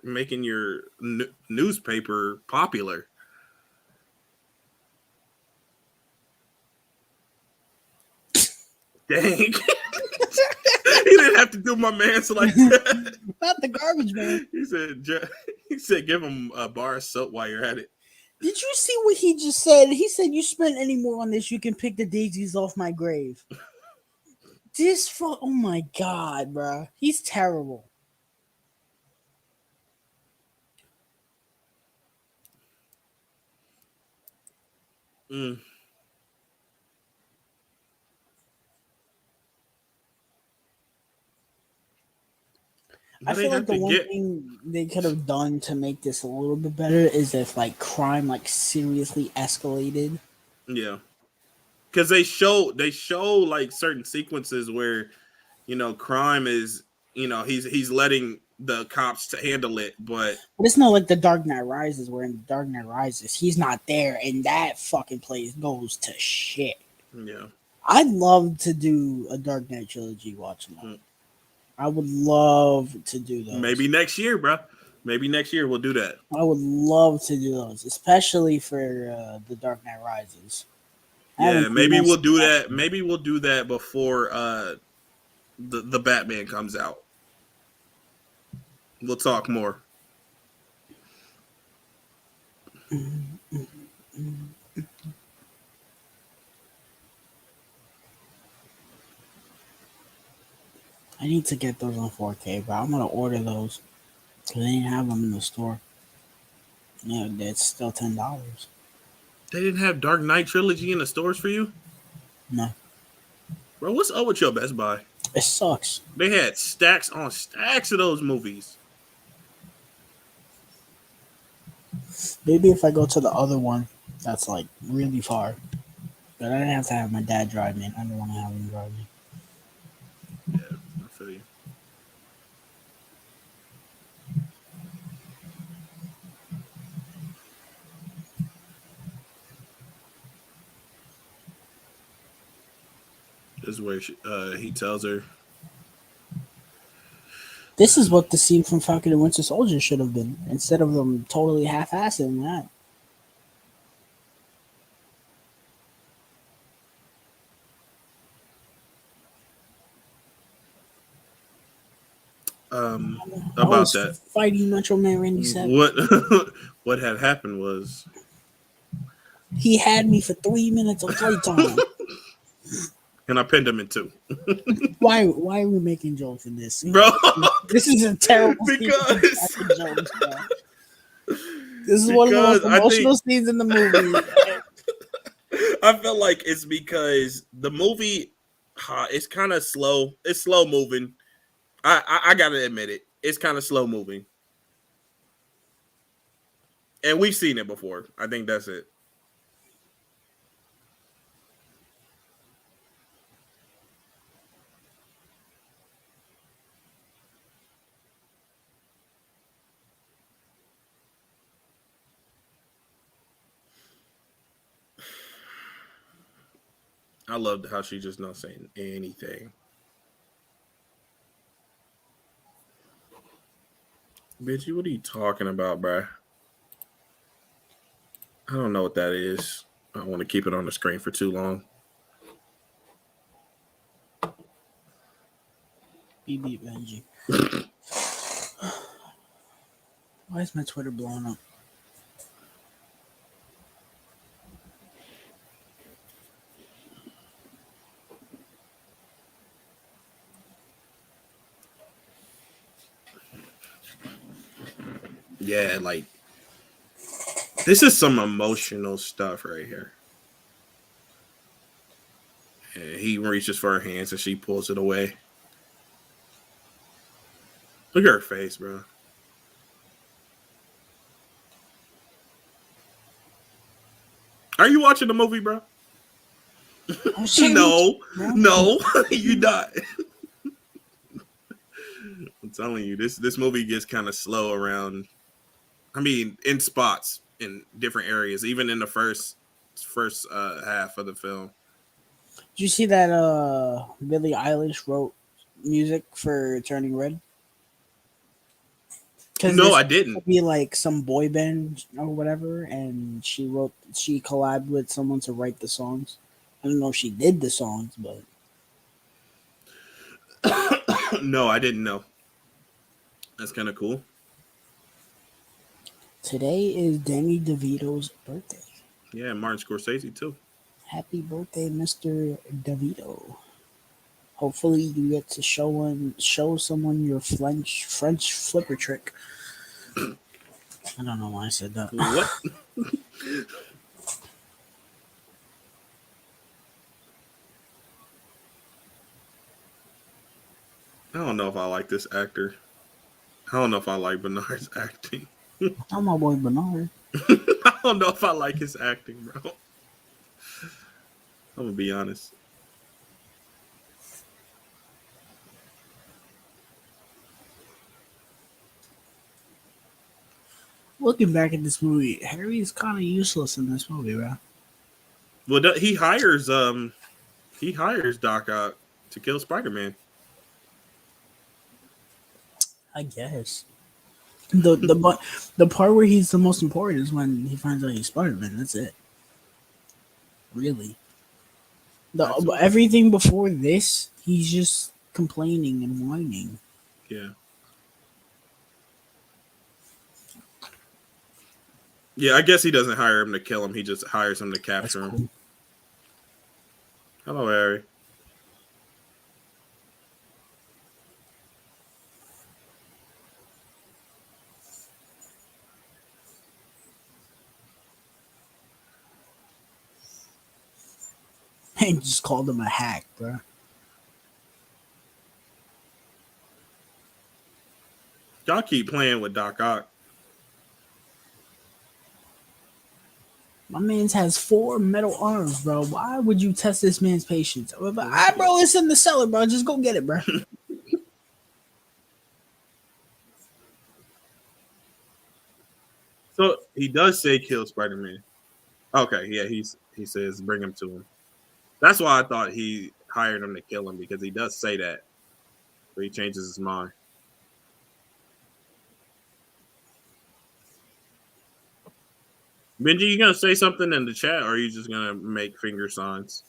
newspaper popular. Dang. He didn't have to do my man's like that. Not the garbage man. He said give him a bar of soap while you're at it. Did you see what he just said? He said, "You spend any more on this, you can pick the daisies off my grave." Oh my God, bro. He's terrible. Mm. I feel like the one thing they could have done to make this a little bit better is if like crime like seriously escalated. Yeah, because they show like certain sequences where crime is he's letting the cops to handle it, but it's not like the Dark Knight Rises, where in the Dark Knight Rises he's not there and that fucking place goes to shit. Yeah, I'd love to do a Dark Knight trilogy watch along. I would love to do those. Maybe next year, bro. Maybe next year we'll do that. I would love to do those, especially for the Dark Knight Rises. Yeah, maybe we'll do that. Maybe we'll do that before the Batman comes out. We'll talk more. I need to get those on 4K, but I'm gonna order those because they didn't have them in the store. Yeah, it's still $10. They didn't have Dark Knight trilogy in the stores for you? No. Bro, what's up with your Best Buy? It sucks. They had stacks on stacks of those movies. Maybe if I go to the other one, that's like really far. But I didn't have to have my dad drive me. I don't want to have him drive me. Yeah, I feel you. This is where he tells her. This is what the scene from Falcon and Winter Soldier should have been, instead of them totally half-assing that. About that, fighting Metro Man Randy Savage. What had happened was he had me for 3 minutes of playtime. And I pinned him in 2. Why are we making jokes in this? Bro. This is a terrible scene to be because cracking jokes, bro. This is one of the most because I think emotional scenes in the movie. I feel like it's because the movie it's kind of slow. It's slow moving. I gotta admit it. It's kind of slow moving. And we've seen it before. I think that's it. I loved how she just not saying anything. Bitch, what are you talking about, bruh? I don't know what that is. I don't want to keep it on the screen for too long. BB Benji. Why is my Twitter blowing up? Yeah, like this is some emotional stuff right here. And he reaches for her hands and she pulls it away. Look at her face, bro. Are you watching the movie, bro? No, no, you not. I'm telling you, this movie gets kind of slow around. I mean, in spots in different areas, even in the first half of the film. Did you see that Billie Eilish wrote music for Turning Red? Because No, this I didn't. could be like some boy band or whatever, and she collabed with someone to write the songs. I don't know if she did the songs, but No, I didn't know. That's kind of cool. today is Danny DeVito's birthday. Yeah, Martin Scorsese too. Happy birthday, Mr. DeVito. Hopefully you get to show someone your French flipper trick. I don't know why I said that. What? I don't know if I like this actor. I don't know if I like Bernard's acting. I'm my boy Bernard. I don't know if I like his acting, bro. I'm gonna be honest. Looking back at this movie, Harry's kind of useless in this movie, bro. Well, he hires Doc Ock to kill Spider-Man. I guess the part where he's the most important is when he finds out he's Spider-Man. That's it. Really, everything before this, he's just complaining and whining. Yeah. Yeah, I guess he doesn't hire him to kill him. He just hires him to capture him. Cool. Hello, Harry. He just called him a hack, bro. Y'all keep playing with Doc Ock. My man's has 4 metal arms, bro. Why would you test this man's patience? Bro, it's in the cellar, bro. Just go get it, bro. So he does say kill Spider-Man. Okay, yeah, he says bring him to him. That's why I thought he hired him to kill him, because he does say that, but he changes his mind. Benji, you gonna say something in the chat, or are you just gonna make finger signs?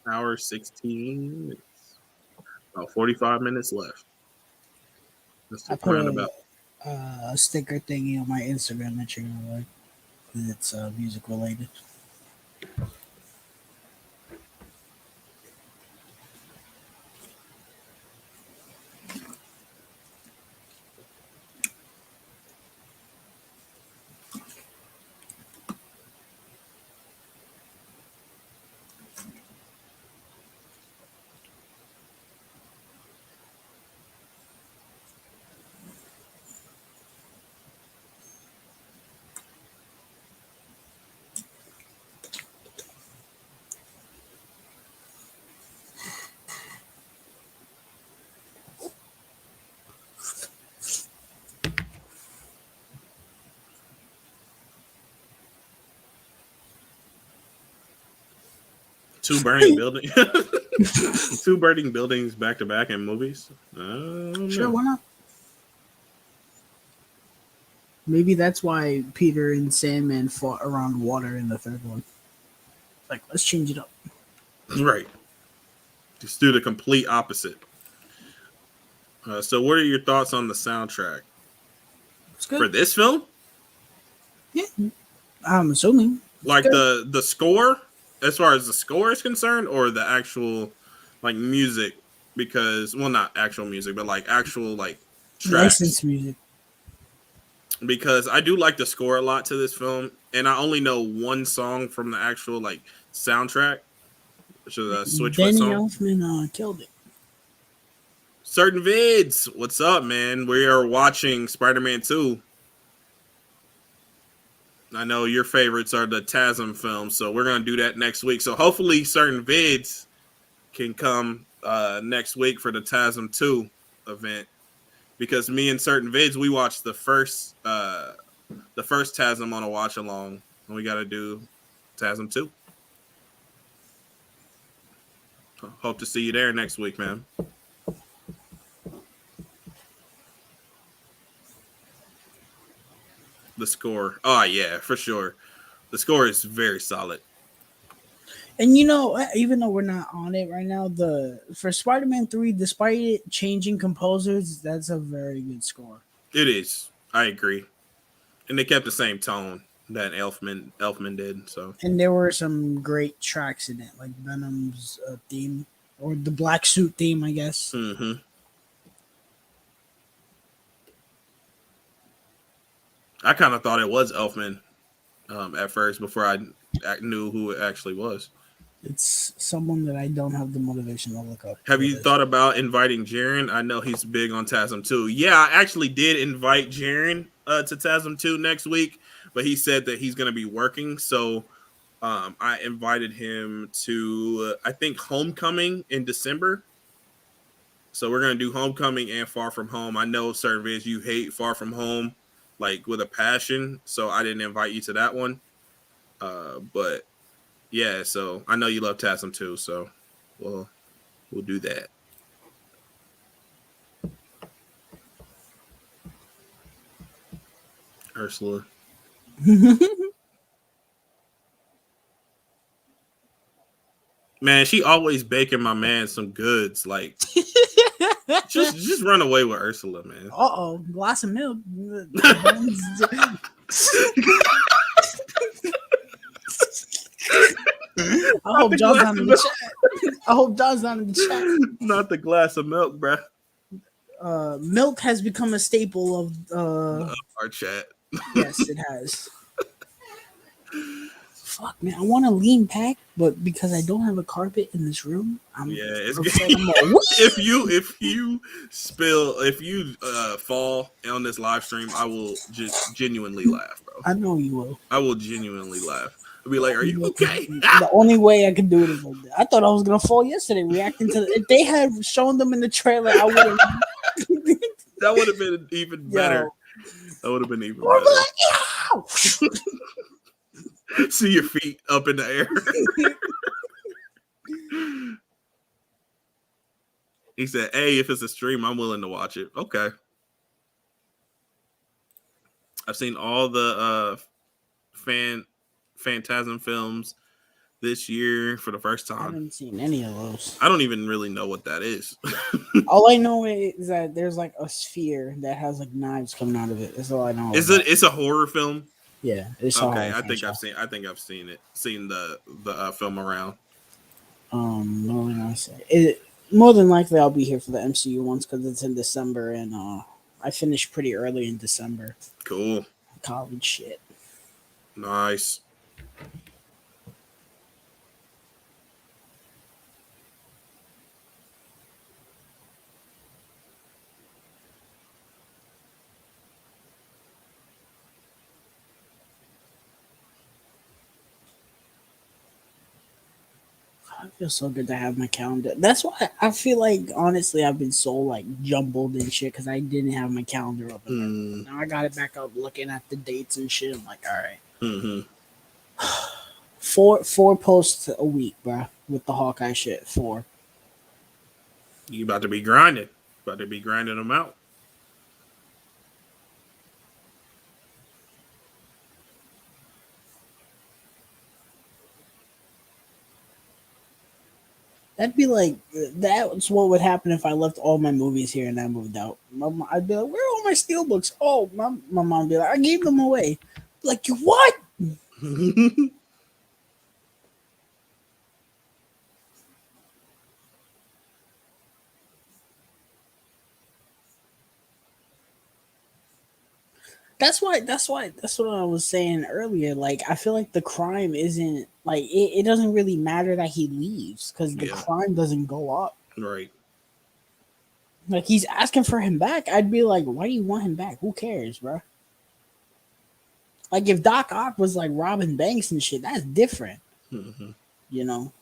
Hour 16 minutes. About 45 minutes left. That's I the put roundabout. a sticker thingy on my Instagram that you're gonna like. 'Cause it's music related. Two burning buildings. Two burning buildings back to back in movies. I don't Sure, know. why not? Maybe that's why Peter and Sandman fought around water in the third one. Like, let's change it up. Right. Just do the complete opposite. So, what are your thoughts on the soundtrack It's for good. this film? Yeah, I'm assuming it's Like good. the score, as far as the score is concerned, or the actual like music? Because well, not actual music, but like actual like tracks. Licensed music. Because I do like the score a lot to this film, and I only know one song from the actual like soundtrack, which is a Switchfoot Danny song. Elfman killed it. Certain vids, what's up, man? We are watching Spider-Man 2. I know your favorites are the TASM films, so we're gonna do that next week. So hopefully, certain vids can come next week for the TASM 2 event, because me and certain vids we watched the first TASM on a watch along, and we got to do TASM 2. Hope to see you there next week, man. The score, oh yeah, for sure. The score is very solid. And you know, even though we're not on it right now, the for Spider-Man 3, despite it changing composers, that's a very good score. It is. I agree, and they kept the same tone that Elfman did. So And there were some great tracks in it, like Venom's theme or the black suit theme, I guess. mm-hmm. I kind of thought it was Elfman at first before I knew who it actually was. It's someone that I don't have the motivation to look up Have who it you is. thought about inviting Jaren? I know he's big on TASM 2. Yeah, I actually did invite Jaren to TASM 2 next week, but he said that he's going to be working. So I invited him to, I think, Homecoming in December. So we're going to do Homecoming and Far From Home. I know, certain vids, you hate Far From Home, like with a passion. So I didn't invite you to that one. But yeah, so I know you love TASM 2. So we'll do that. Ursula. Man, she always baking my man some goods. Like, just run away with Ursula, man. Uh-oh, glass of milk. I Not hope the John's glass not of in the milk. chat. I hope John's not in the chat. Not the glass of milk, bruh. Milk has become a staple of Our chat. yes, it has. Fuck man, I want to lean back, but because I don't have a carpet in this room, I'm Yeah, it's good. afraid I'm all if you fall on this live stream, I will just genuinely laugh, bro. I know you will. I will genuinely laugh. I'll be like, "Are you okay?" The only way I could do it is like that. I thought I was gonna fall yesterday, reacting to if they had shown them in the trailer, I would have. That would have been even better. That would have been even We're better. like, See your feet up in the air. He said, "Hey, if it's a stream, I'm willing to watch it." Okay. I've seen all the Phantasm films. this year for the first I time. haven't seen any of those. I don't even really know what that is. All I know is that there's like a sphere that has like knives coming out of it. That's all I know. Is it? It's a horror film. Yeah, it's a Okay, horror I think franchise. I've seen it. Seen the film around. What was I gonna say? More than likely I'll be here for the MCU ones because it's in December, and I finished pretty early in December. Cool. College shit. Nice. I feel so good to have my calendar. That's why I feel like honestly I've been so like jumbled and shit because I didn't have my calendar up. Now I got it back up, looking at the dates and shit. I'm like, all right, Mm-hmm. four posts a week, bro, with the Hawkeye shit. 4. You about to be grinding. About to be grinding them out. That'd be like that's what would happen if I left all my movies here and I moved out. I'd be like, "Where are all my steelbooks?" Oh, my mom would be like, "I gave them away." Like, you what? That's what I was saying earlier. Like, I feel like the crime isn't like it doesn't really matter that he leaves because the crime doesn't go up. Right. Like, he's asking for him back. I'd be like, why do you want him back? Who cares, bro? Like, if Doc Ock was like robbing banks and shit, that's different. Mm-hmm. You know?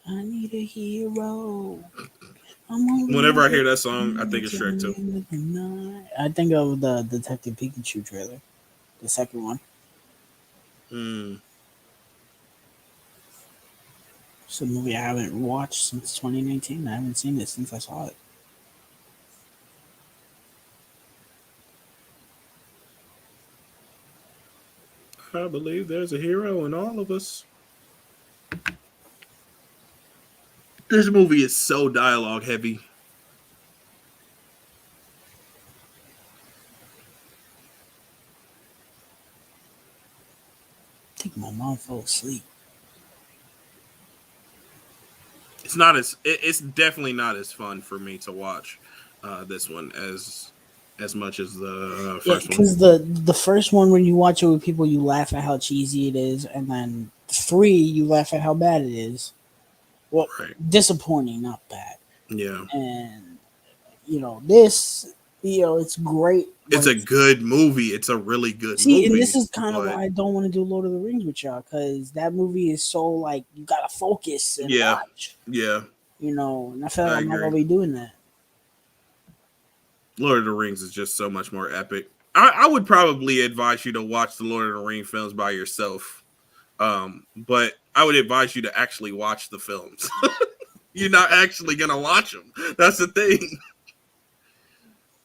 I need a hero. Whenever I hear that song, I think it's Shrek 2. I think of the Detective Pikachu trailer, the second one. It's a movie I haven't watched since 2019. I haven't seen it since I saw it. I believe there's a hero in all of us. This movie is so dialogue heavy. I think my mom fell asleep. It's definitely not as fun for me to watch this one as much as the first one. Because the first one, when you watch it with people, you laugh at how cheesy it is, and then 3, you laugh at how bad it is. Well, disappointing, not bad. Yeah. And this, it's great. It's a good movie. It's a really good movie. And this is kind of why I don't want to do Lord of the Rings with y'all, because that movie is so like you gotta focus and watch. Yeah. And I feel like I'm not gonna be doing that. Lord of the Rings is just so much more epic. I would probably advise you to watch the Lord of the Rings films by yourself. But I would advise you to actually watch the films. You're not actually gonna watch them. That's the thing.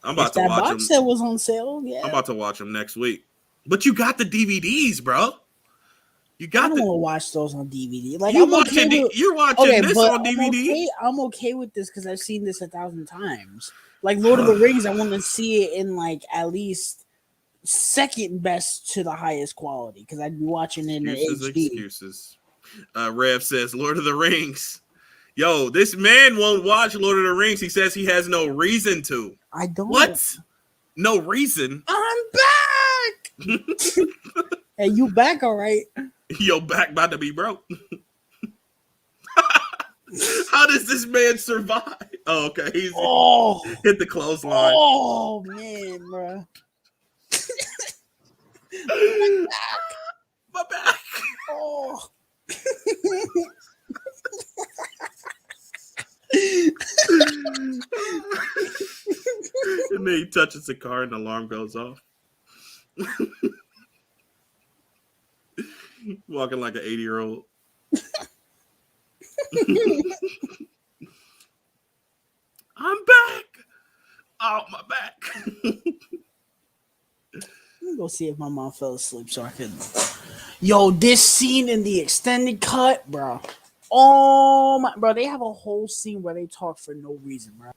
I'm about to watch them. That box set was on sale. Yeah, I'm about to watch them next week. But you got the DVDs, bro. I don't want to watch those on DVD. Like you're watching this on DVD. I'm okay with this because I've seen this 1,000 times. Like Lord of the Rings, I want to see it in like at least second best to the highest quality because I'd be watching it in HD. Excuses. Rev says Lord of the Rings. Yo, this man won't watch Lord of the Rings. He says he has no reason to. I don't. What? No reason? I'm back. Hey, you back all right? Yo, back about to be broke. How does this man survive? Oh, okay. He's hit the clothesline. Oh, man, bro. My back. Oh. And then he touches the car and the alarm goes off. Walking like an 80-year-old. I'm back. Oh, my back. Let me go see if my mom fell asleep so I can. Yo, this scene in the extended cut, bro. Oh my, bro, they have a whole scene where they talk for no reason, bro.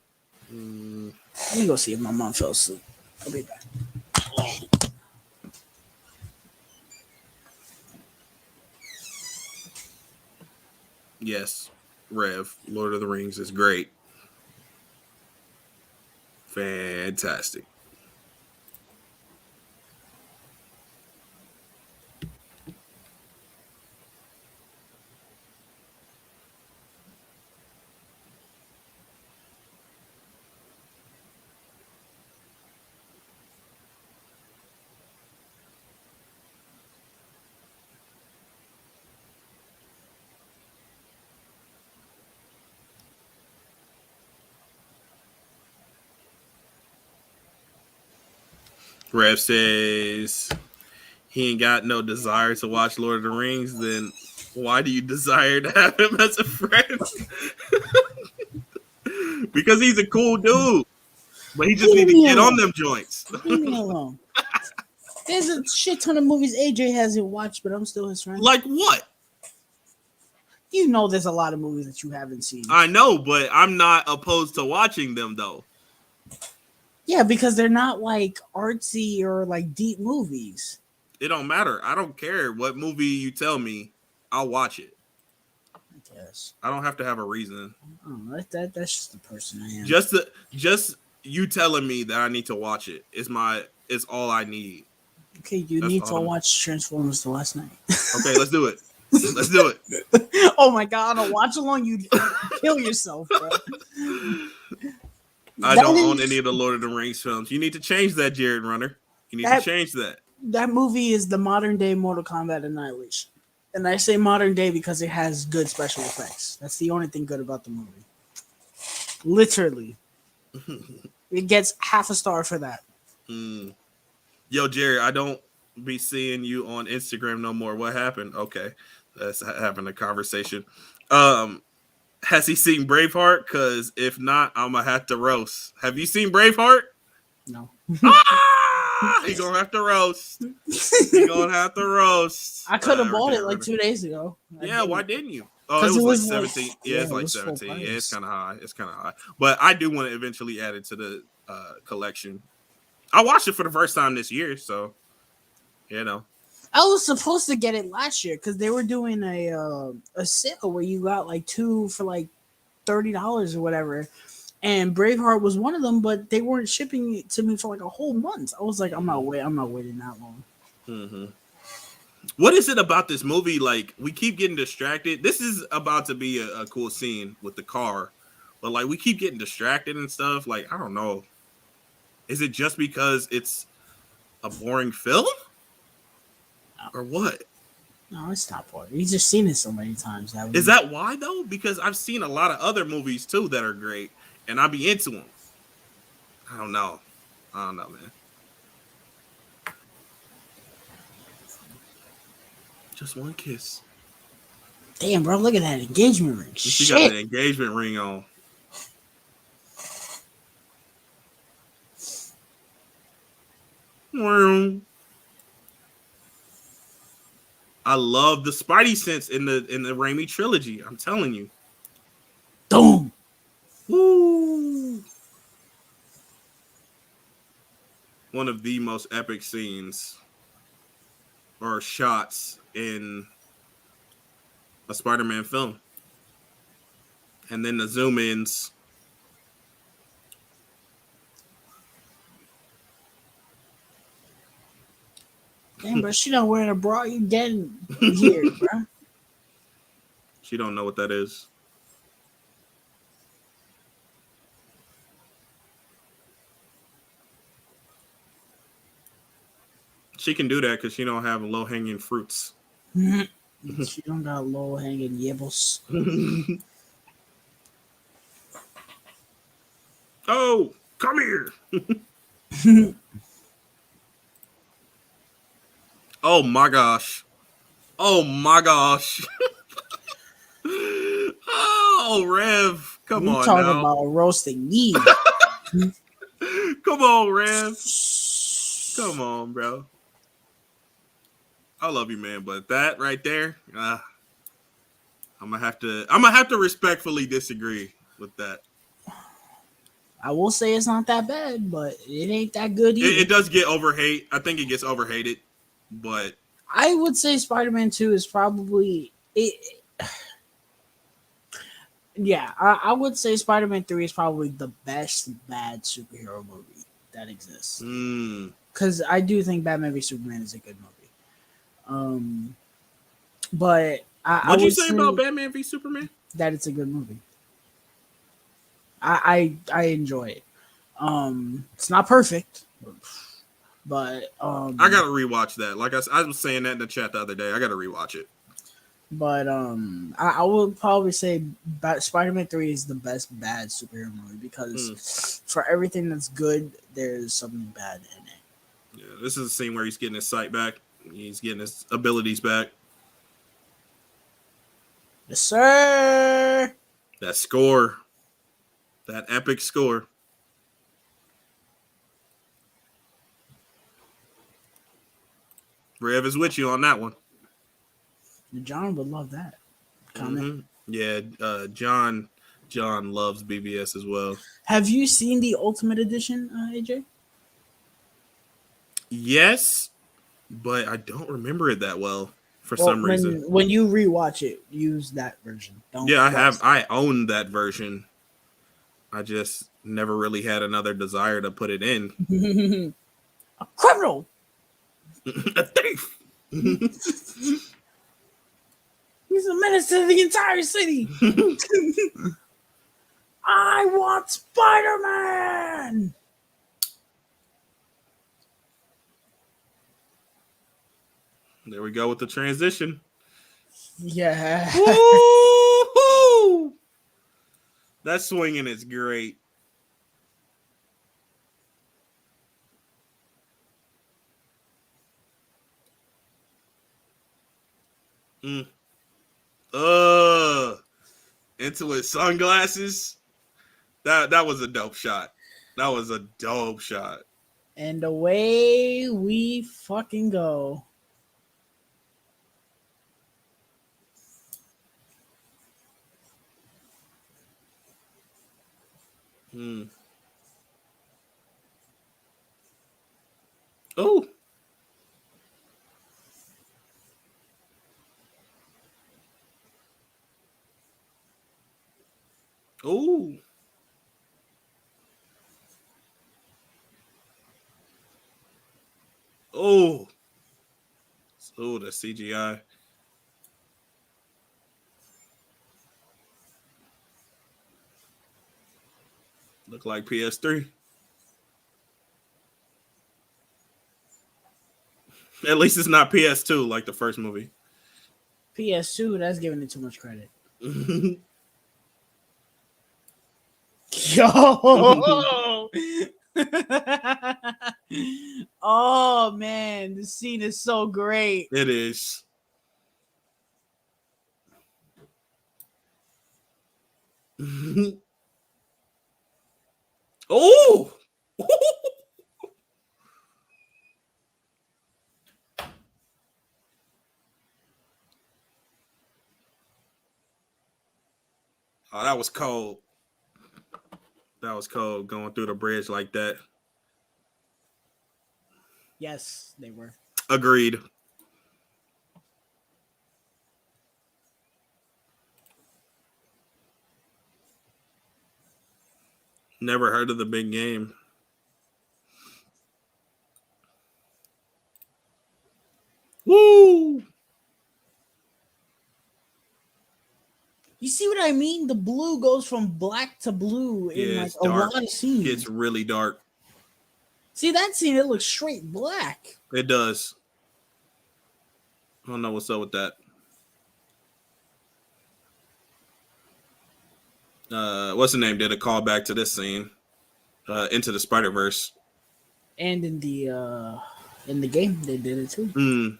Let me go see if my mom fell asleep. I'll be back. Yes, Rev, Lord of the Rings is great. Fantastic. Rev says he ain't got no desire to watch Lord of the Rings, then why do you desire to have him as a friend? Because he's a cool dude. But he just need to get on them joints. Leave me alone. There's a shit ton of movies AJ hasn't watched, but I'm still his friend. Like what? You know there's a lot of movies that you haven't seen. I know, but I'm not opposed to watching them, though. Yeah, because they're not like artsy or like deep movies. It don't matter. I don't care what movie you tell me. I'll watch it. I guess. I don't have to have a reason. Oh, that's just the person I am. Just you telling me that I need to watch it is all I need. Okay, you need to watch Transformers the last night. Okay, let's do it. Let's do it. Oh my god, on a watch along, you'd kill yourself, bro. I don't own any of the Lord of the Rings films. You need to change that, Jared Runner. You need to change that. That movie is the modern day Mortal Kombat Annihilation. And I say modern day because it has good special effects. That's the only thing good about the movie. Literally. It gets half a star for that. Yo, Jerry, I don't be seeing you on Instagram no more. What happened? Okay, let's having a conversation. Has he seen Braveheart? Because if not, I'm gonna have to roast. Have you seen Braveheart? No. He's gonna have to roast. He's gonna have to roast. I could have bought it like 2 days ago. Yeah, why didn't you? Oh, it was like 17. Yeah, it's like 17. Yeah, it's kind of high. It's kind of high. But I do want to eventually add it to the collection. I watched it for the first time this year, so you know. I was supposed to get it last year because they were doing a sale where you got like 2 for like $30 or whatever, and Braveheart was one of them, but they weren't shipping it to me for like a whole month. I was like, I'm not waiting that long. Mm-hmm. What is it about this movie? Like, we keep getting distracted. This is about to be a cool scene with the car, but like we keep getting distracted and stuff. Like, I don't know. Is it just because it's a boring film? Or what? No, it's not boring. You've just seen it so many times. Is that why, though? Because I've seen a lot of other movies, too, that are great, and I be into them. I don't know, man. Just one kiss. Damn, bro, look at that engagement ring. She got an engagement ring on. I love the Spidey sense in the Raimi trilogy. I'm telling you. Boom. Woo. One of the most epic scenes or shots in a Spider-Man film. And then the zoom ins. Damn, bro, she not wearing a bra. You getting here, bro? She don't know what that is. She can do that because she don't have low-hanging fruits. She don't got low-hanging yibbles. Oh, come here. Oh my gosh. Oh my gosh. Oh, Rev. Come We on talking now. about roasting me. Come on, Rev. Come on, bro. I love you, man, but that right there, I'm gonna have to respectfully disagree with that. I will say it's not that bad, but it ain't that good either. It does get overhate. I think it gets overhated, but I would say Spider-Man 2 is probably it. Yeah, I would say Spider-Man 3 is probably the best bad superhero movie that exists. Because I do think Batman v Superman is a good movie. But I what'd you would say say about Batman v Superman? that it's a good movie. I enjoy it. It's not perfect, but I gotta rewatch that. Like I was saying that in the chat the other day. I gotta rewatch it. But I would probably say Spider-Man 3 is the best bad superhero movie because for everything that's good, there's something bad in it. Yeah, this is a scene where he's getting his sight back. He's getting his abilities back. Yes, sir. That score. That epic score. Rev is with you on that one. John would love that comment. Yeah, John loves BVS as well. Have you seen the Ultimate Edition, AJ? Yes, but I don't remember it that well for some reason. When you rewatch it, use that version. I own that version. I just never really had another desire to put it in. A criminal. A thief. He's a menace to the entire city. I want Spider-Man. There we go with the transition. Yeah. Woo-hoo! That swinging is great. Into his sunglasses. That was a dope shot. That was a dope shot. And away we fucking go. Oh. Oh. Oh. Oh, the CGI. Look like PS3. At least it's not PS2 like the first movie. PS2, that's giving it too much credit. Yo! Oh man, the scene is so great. It is. Oh! Oh, that was cold. That was cold going through the bridge like that. Yes, they were. Agreed. Never heard of the big game. Woo! You see what I mean? The blue goes from black to blue in like a lot of scenes. It's really dark. See that scene? It looks straight black. It does. I don't know what's up with that. What's the name? Did a callback to this scene? Into the Spider-Verse. And in the game, they did it too.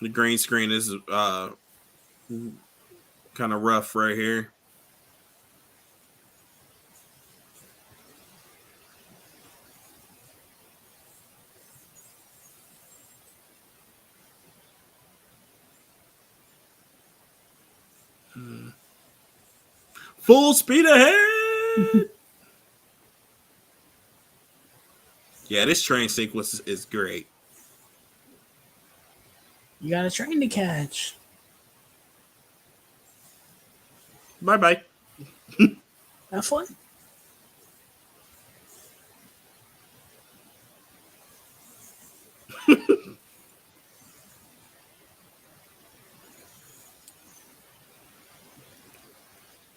The green screen is kind of rough right here. Full speed ahead. Yeah, this train sequence is great. You got a train to catch. Bye-bye. Have fun.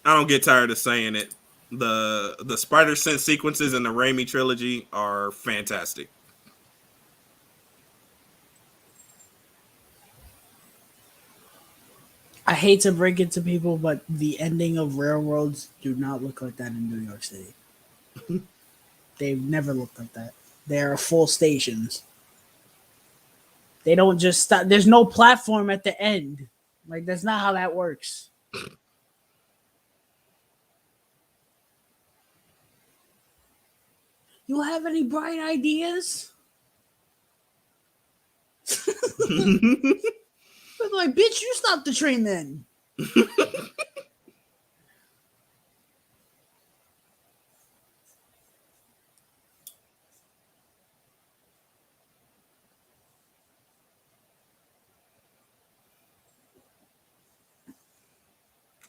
I don't get tired of saying it. The spider sense sequences in the Raimi trilogy are fantastic. I hate to break it to people, but the ending of Railroads do not look like that in New York City. They've never looked like that. They are full stations. They don't just stop. There's no platform at the end. Like, that's not how that works. You have any bright ideas? I'm like, bitch, you stop the train then.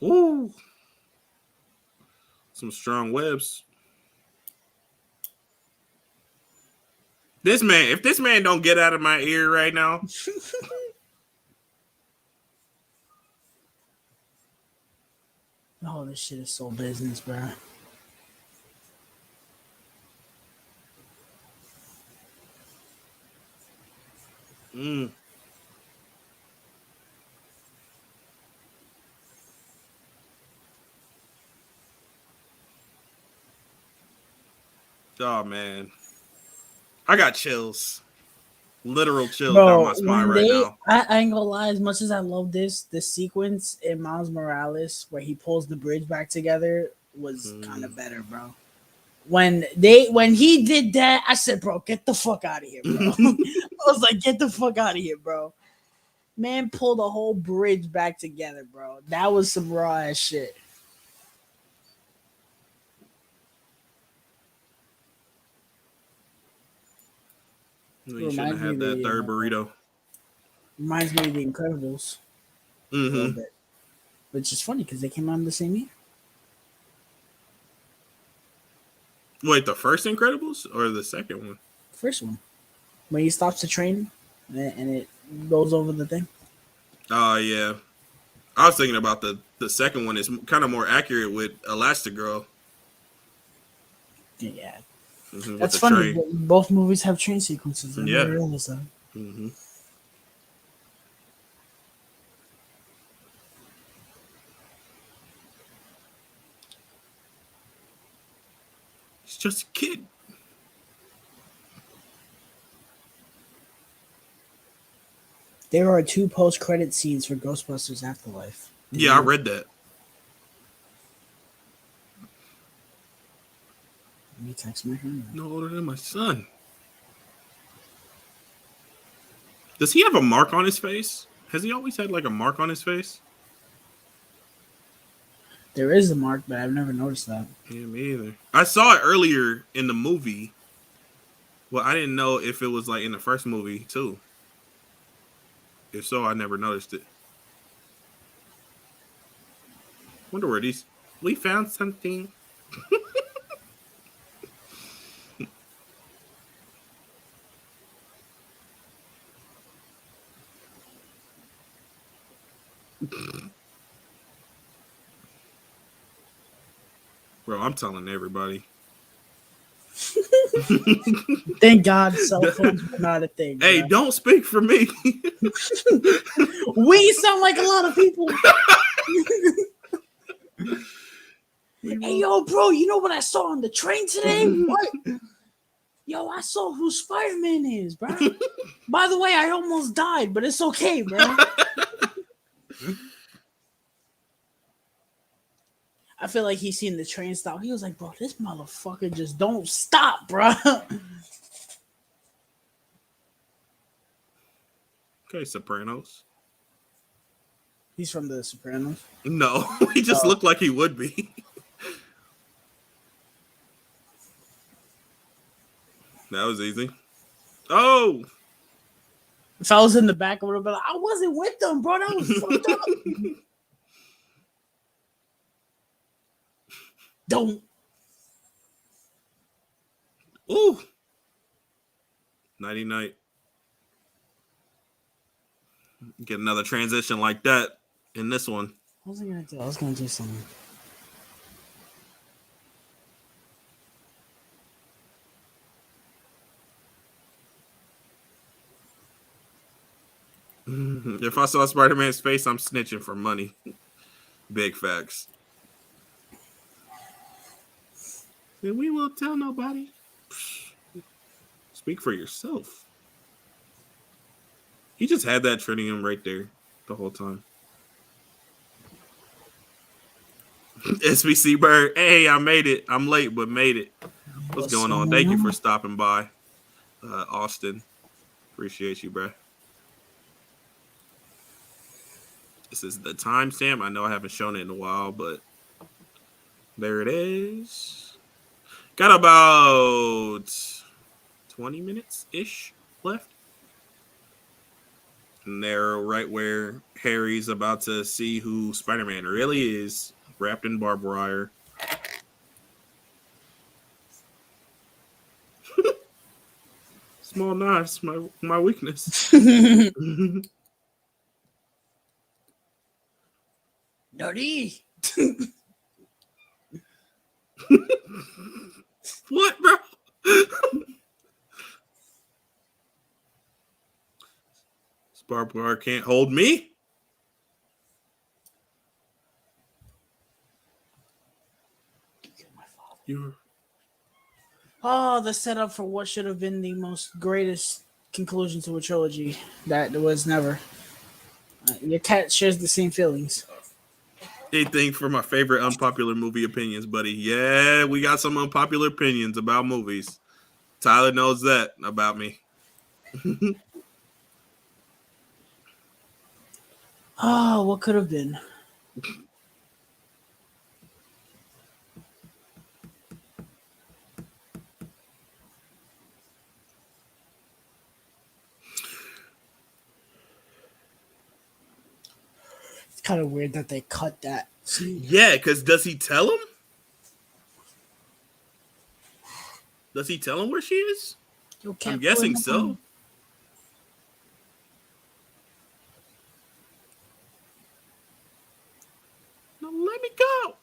Ooh. Some strong webs. If this man don't get out of my ear right now. Oh, this shit is so business, bro. Oh man, I got chills, literal chills down Bro, my spine when right they, now. I ain't gonna lie, as much as I love this sequence in Miles Morales where he pulls the bridge back together was kind of better, bro. When he did that, I said, bro, get the fuck out of here, bro. I was like, get the fuck out of here, bro. Man pulled a whole bridge back together, bro. That was some raw ass shit. You shouldn't have had that third burrito. Reminds me of The Incredibles. A little bit. Which is funny because they came out in the same year. Wait, the first Incredibles or the second one? First one. When he stops the train and it goes over the thing. Oh, yeah. I was thinking about the second one is kind of more accurate with Elastigirl. Yeah. Mm-hmm, that's funny. Train. Both movies have train sequences. I never realized that. Mm-hmm. He's just a kid. There are 2 post-credit scenes for Ghostbusters Afterlife. Yeah, I read that. You text me? No older than my son. Does he have a mark on his face? Has he always had like a mark on his face? There is a mark, but I've never noticed that. Yeah, me either. I saw it earlier in the movie. Well, I didn't know if it was like in the first movie too. If so, I never noticed it. Wonder where these. We found something. Bro, I'm telling everybody. Thank God cell phones were not a thing. Hey, bro. Don't speak for me. We sound like a lot of people. Hey, yo, bro, you know what I saw on the train today? What? Yo, I saw who Spider-Man is, bro. By the way, I almost died, but it's okay, bro. I feel like he seen the train stop. He was like, bro, this motherfucker just don't stop, bro. Okay, Sopranos. He's from The Sopranos. No, he just looked like he would be. That was easy. Oh! If I was in the back, I would have been like, I wasn't with them, bro. That was fucked up. Don't. Ooh! Nighty night. Get another transition like that in this one. What was I going to do? I was going to do something. If I saw Spider-Man's face, I'm snitching for money. Big facts. Then we won't tell nobody. Speak for yourself. He just had that tritium right there the whole time. SBC Bird, hey, I made it. I'm late, but made it. What's going on? Thank you for stopping by, Austin. Appreciate you, bro. This is the timestamp. I know I haven't shown it in a while, but there it is. Got about 20 minutes-ish left. And they're right where Harry's about to see who Spider-Man really is, wrapped in barbed wire. Small knives, my weakness. Dirty. What, bro? Barbed wire can't hold me. You're... Oh, the setup for what should have been the most greatest conclusion to a trilogy that was never. Your cat shares the same feelings. Anything for my favorite unpopular movie opinions, buddy. Yeah, we got some unpopular opinions about movies. Tyler knows that about me. Oh, what could have been? It's kind of weird that they cut that. Yeah, because does he tell him? Does he tell him where she is? I'm guessing so. No, let me go.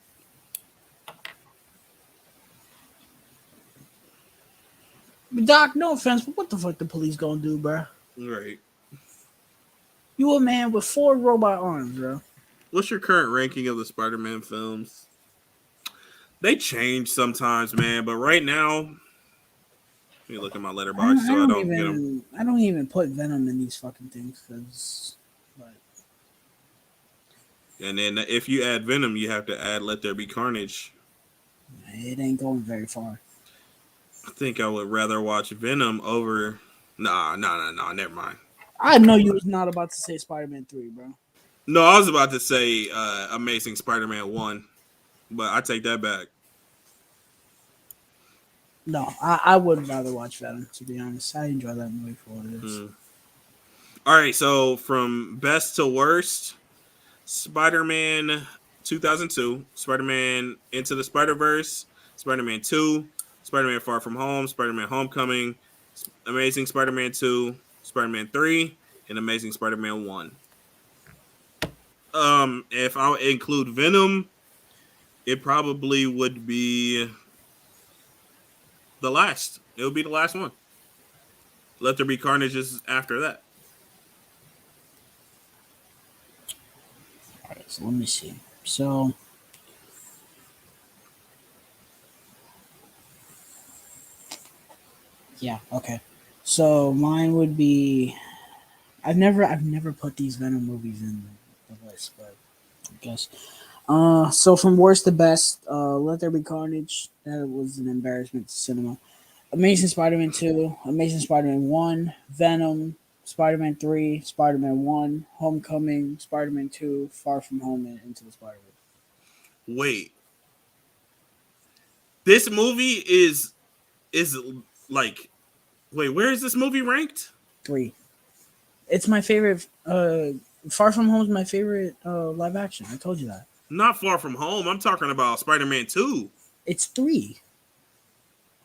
Doc, no offense, but what the fuck the police gonna do, bro? Right. You a man with 4 robot arms, bro. What's your current ranking of the Spider-Man films? They change sometimes, man, but right now, let me look at my letterbox so I don't get them. I don't even put Venom in these fucking things because. And then if you add Venom, you have to add Let There Be Carnage. It ain't going very far. I think I would rather watch Venom over. Nah, never mind. I know you was not about to say Spider-Man 3, bro. No, I was about to say Amazing Spider-Man 1, but I take that back. No, I would rather watch Venom, to be honest. I enjoy that movie for what it is. All right, so from best to worst, Spider-Man 2002, Spider-Man Into the Spider-Verse, Spider-Man 2, Spider-Man Far From Home, Spider-Man Homecoming, Amazing Spider-Man 2, Spider-Man 3, and Amazing Spider-Man 1. If I include Venom, it probably would be the last. It would be the last one. Let There Be Carnage is after that. All right, so let me see. So, Yeah. Okay. So mine would be. I've never put these Venom movies in the list, but I guess. So from worst to best, Let There Be Carnage. That was an embarrassment to cinema. Amazing Spider-Man 2, Amazing Spider-Man 1, Venom, Spider-Man 3, Spider-Man 1, Homecoming, Spider-Man 2, Far From Home, and Into the Spider-Verse. Wait, this movie is like, wait, where is this movie ranked? 3. It's my favorite. Far From Home is my favorite live action. I told you that. Not Far From Home. I'm talking about Spider-Man 2. It's 3.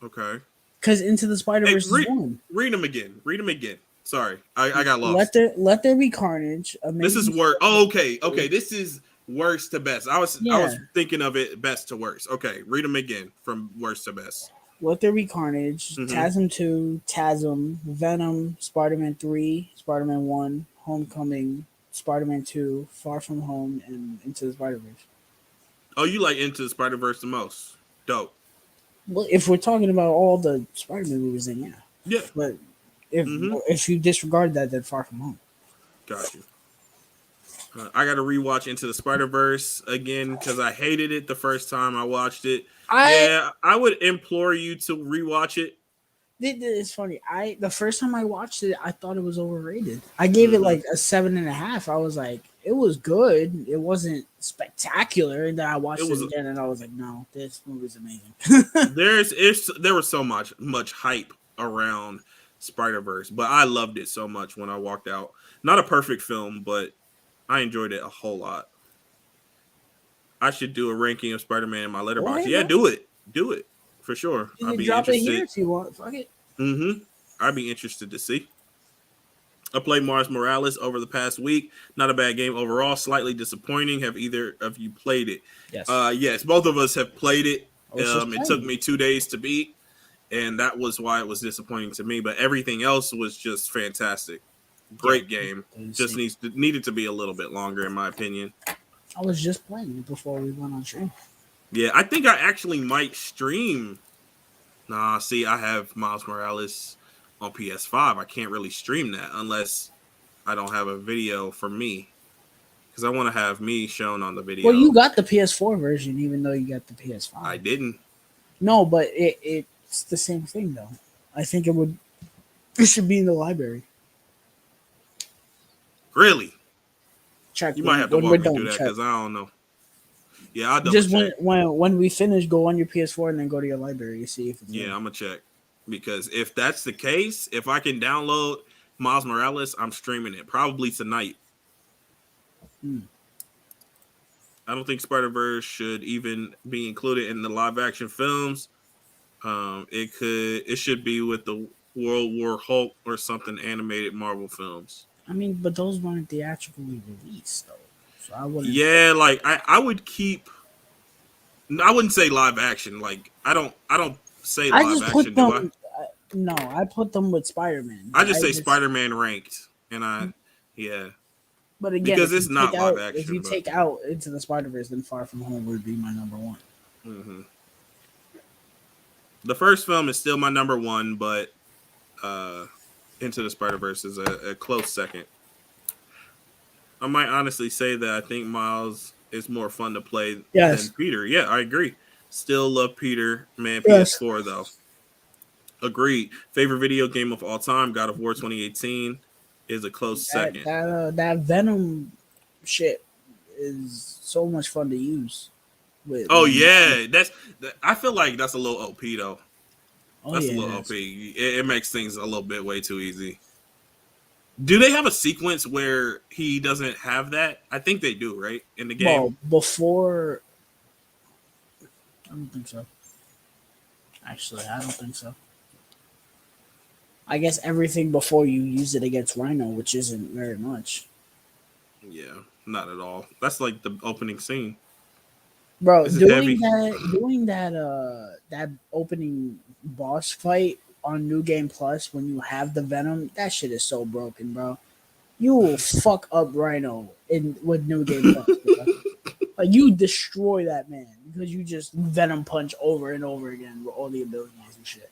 Okay. Because Into the Hey, Spider-Verse is 1. read them again. Read them again. Sorry, I got Let lost. there be carnage. This is Amazing. worst. Oh, okay. This is worst to best. I was Yeah. thinking of it best to worst. Okay, read them again from worst to best. Let There Be Carnage, Mhm. TASM 2, TASM, Venom, Spider-Man 3, Spider-Man 1, Homecoming, Spider-Man 2, Far From Home, and Into the Spider-Verse. Oh, you like Into the Spider-Verse the most? Dope. Well, if we're talking about all the Spider-Man movies, then yeah. Yeah. But if Mm-hmm. if you disregard that, then Far From Home. Got you. I got to rewatch Into the Spider-Verse again because I hated it the first time I watched it. Yeah, I would implore you to rewatch it. It's funny. The first time I watched it, I thought it was overrated. I gave it like a 7.5. I was like, it was good. It wasn't spectacular. And then I watched it again, and I was like, no, this movie's amazing. There was so much hype around Spider-Verse, but I loved it so much when I walked out. Not a perfect film, but I enjoyed it a whole lot. I should do a ranking of Spider-Man in my letterbox. Yeah, do it for sure. You I'd can be drop interested. it here if you want. Fuck it. I'd be interested to see. I played Mars Morales over the past week. Not a bad game overall. Slightly disappointing. Have either of you played it? Yes. Yes, both of us have played it. It took playing. me 2 days to beat, and that was why it was disappointing to me. But everything else was just fantastic. Great game. Just needed to be a little bit longer, in my opinion. I was just playing it before we went on stream. Yeah, I think I actually might stream. Nah, see, I have Miles Morales on PS5. I can't really stream that unless I don't have a video for me. Because I want to have me shown on the video. Well, you got the PS4 version, even though you got the PS5. I didn't. No, but it's the same thing, though. I think it should be in the library. Really? Check. You might have to walk me through that because I don't know. Yeah, I'll double just check. when we finish, go on your PS4 and then go to your library and see if it's I'm gonna check because if that's the case, if I can download Miles Morales, I'm streaming it probably tonight. I don't think Spider-Verse should even be included in the live action films. It should be with the World War Hulk or something animated Marvel films. I mean, but those weren't theatrically released though. So I wouldn't. Yeah, like I would keep. I wouldn't say live action. Like I don't say live action. Do I? No, I put them with Spider-Man. I just say Spider-Man ranked, and yeah. But again, because it's not live action. If you take out Into the Spider-Verse, then Far From Home would be my number one. Mm-hmm. The first film is still my number one, but Into the Spider-Verse is a close second. I might honestly say that I think Miles is more fun to play than Peter. Yeah, I agree. Still love Peter. Man, PS4 though. Agreed. Favorite video game of all time, God of War 2018 is a close second. That Venom shit is so much fun to use. I feel like that's a little OP though. A little OP. It makes things a little bit way too easy. Do they have a sequence where he doesn't have that? I think they do, right? In the game? Well, before... I don't think so. Actually, I don't think so. I guess everything before you use it against Rhino, which isn't very much. Yeah, not at all. That's like the opening scene. Bro, doing that opening boss fight on New Game Plus when you have the Venom, that shit is so broken, bro. You will fuck up Rhino with New Game Plus. Like, you destroy that man because you just Venom punch over and over again with all the abilities and shit.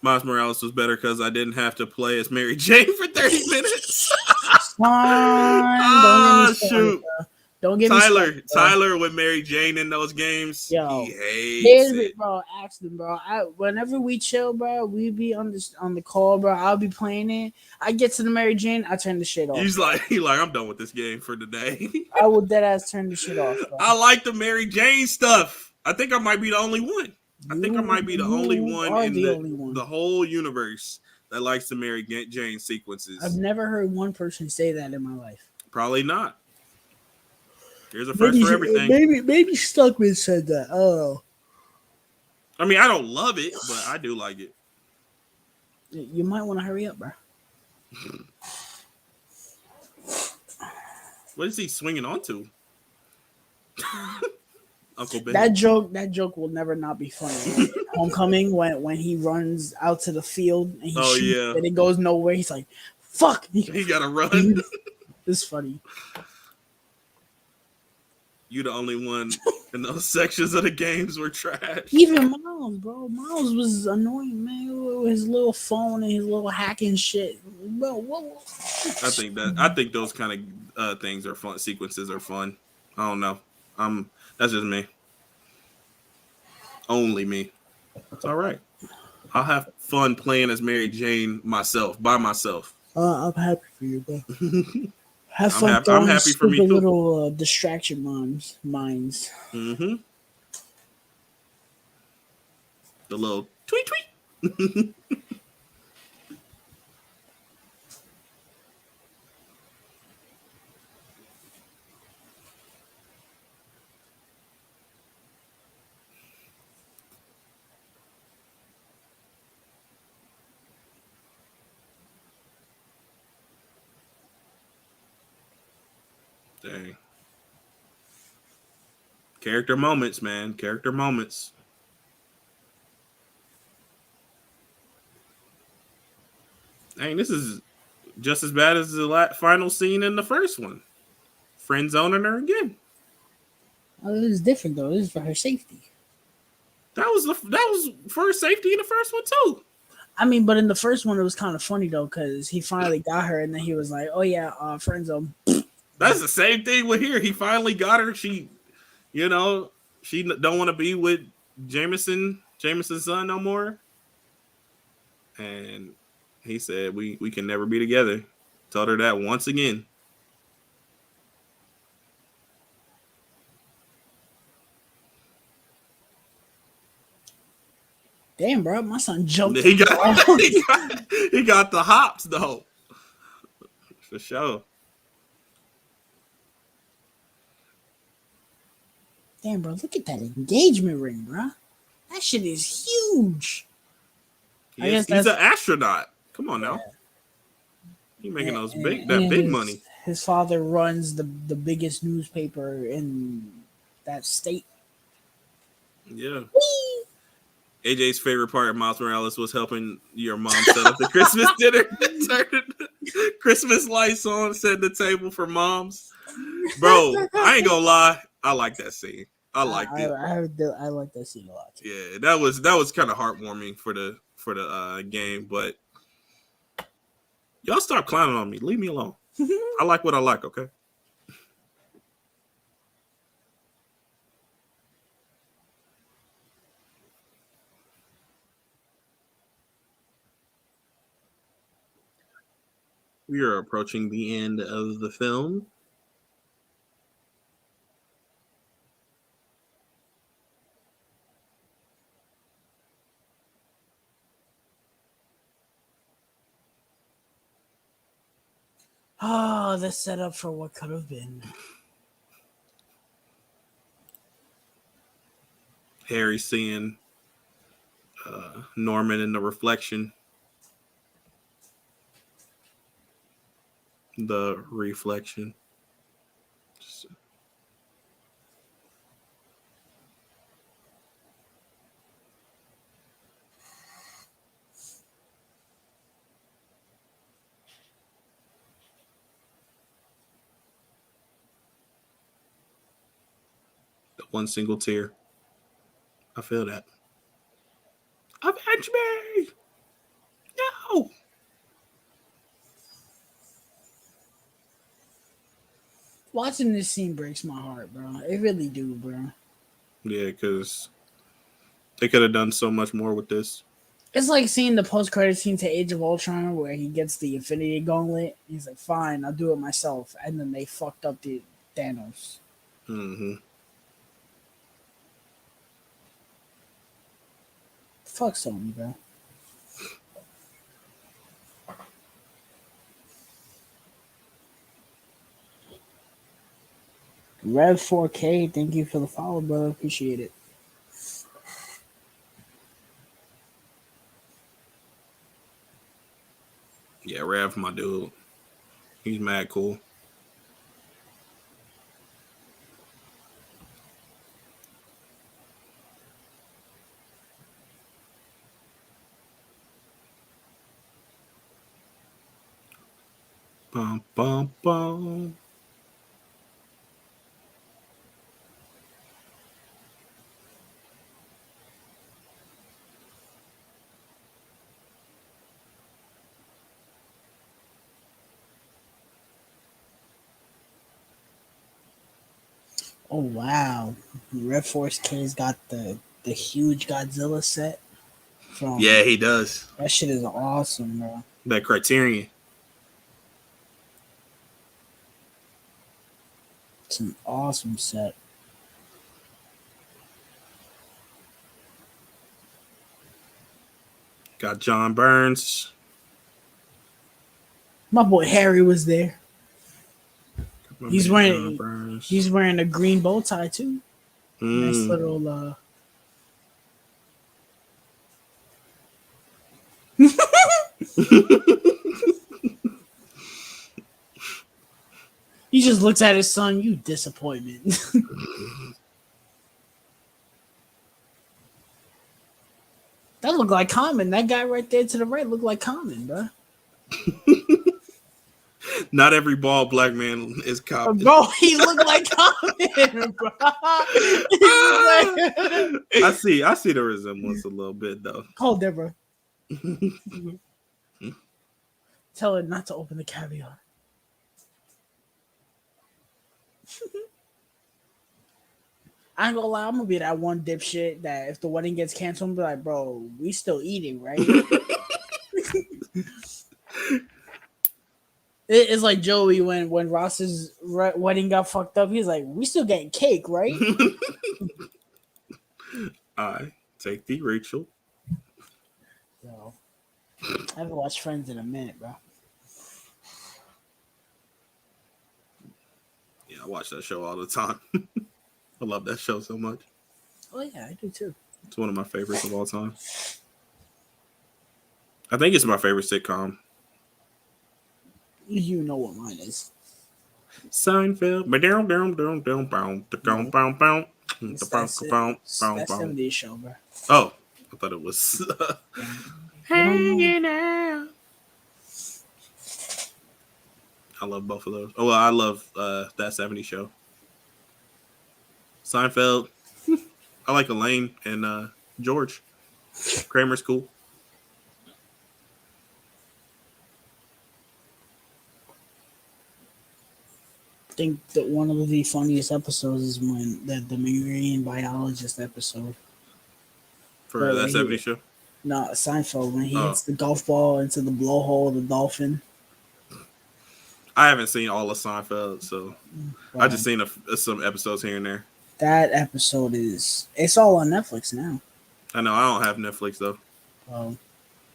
Miles Morales was better because I didn't have to play as Mary Jane for 30 minutes. Son, don't get me Ah, started, shoot. bro. Don't get me started, bro. Tyler with Mary Jane in those games, he Yo, hates here's it, it. bro. Ask them, bro. Whenever we chill, bro, we be on the call, bro. I'll be playing it. I get to the Mary Jane, I turn the shit off. He like, I'm done with this game for today. I will dead ass turn the shit off, bro. I like the Mary Jane stuff. I think I might be the only one. I think I might be the only You one are in the only one. the whole universe that likes the Mary Jane I've sequences. never heard one person say that in my life. Probably not. Here's a first for everything. Maybe Stuckman said that. Oh, I mean, I don't love it, but I do like it. you might want to hurry up, bro. What is he swinging onto? Uncle Ben. That joke will never not be funny. Homecoming when he runs out to the field and he shoots and it goes nowhere. He's like, "Fuck!" He gotta run. It's funny. You the only one in those sections of the games were trash. Even Miles, bro. Miles was annoying, man. With his little phone and his little hacking shit. Bro, what? I think those kind of things are fun. Sequences are fun. I don't know. That's just me. Only me. It's all right. I'll have fun playing as Mary Jane by myself. I'm happy for you, bro. Have fun. I'm happy for me too. Little distraction minds. Mm-hmm. The little tweet tweet. Dang. Character moments, man. Character moments. Dang, this is just as bad as the final scene in the first one. Friend zoning her again. Oh, this is different though. This is for her safety. That was for her safety in the first one too. I mean, but in the first one it was kind of funny though because he finally got her and then he was like, "Oh yeah, friend zone." That's the same thing with here. He finally got her. She don't want to be with Jameson's son no more. And he said, we can never be together. Told her that once again. Damn, bro, my son jumped. He got the hops though. For sure. Damn, bro, look at that engagement ring, bro. That shit is huge. He's an astronaut. Come on now. He making those big money. His father runs the biggest newspaper in that state. Yeah. Whee! AJ's favorite part of Miles Morales was helping your mom set up the Christmas dinner. Turning Christmas lights on, setting the table for moms. Bro, I ain't gonna lie. I like that scene. I liked it. I like that scene a lot too. Yeah, that was kind of heartwarming for the game, but y'all stop clowning on me. Leave me alone. I like what I like, okay? We are approaching the end of the film. Oh, the setup for what could have been. Harry seeing Norman in the reflection. The reflection. The one single tear. I feel that. Avenge me! Watching this scene breaks my heart, bro. It really do, bro. Yeah, because they could have done so much more with this. It's like seeing the post credit scene to Age of Ultron where he gets the Infinity Gauntlet. He's like, "Fine, I'll do it myself," and then they fucked up the Thanos. Mm-hmm. Fuck Sony, bro. Rev 4K, thank you for the follow, brother. Appreciate it. Yeah, Rev, my dude. He's mad cool. Bum, bum, bum. Oh wow, Red Force K's got the huge Godzilla set from. Yeah, he does. That shit is awesome, bro. That Criterion. It's an awesome set. Got John Burns. My boy Harry was there. My He's man wearing John Burns. he's wearing a green bow tie too. Nice little He just looks at his son, you disappointment. That looked like Common. That guy right there to the right looked like Common, bro. Not every bald black man is cop. Bro, he looked like Common, bro. I see the resemblance a little bit though. Call Deborah. Tell her not to open the caviar. I ain't gonna lie, I'm gonna be that one dipshit that if the wedding gets canceled, I'm be like, bro, we still eating, right? It's like Joey when Ross's wedding got fucked up. He's like, we still getting cake, right? I take the Rachel. Yo, I haven't watched Friends in a minute, bro. Yeah, I watch that show all the time. I love that show so much. Oh yeah, I do too. It's one of my favorites of all time. I think it's my favorite sitcom. You know what mine is. Seinfeld. It's that 70s show, bro. Oh, I thought it was Hanging Out. I love both of those. Oh, well, I love that 70s show. Seinfeld. I like Elaine and George. Kramer's cool. I think that one of the funniest episodes is when the marine biologist episode. For that 70s show? No, Seinfeld, when he hits the golf ball into the blowhole of the dolphin. I haven't seen all of Seinfeld, so I just seen some episodes here and there. That episode it's all on Netflix now. I know, I don't have Netflix though. Well,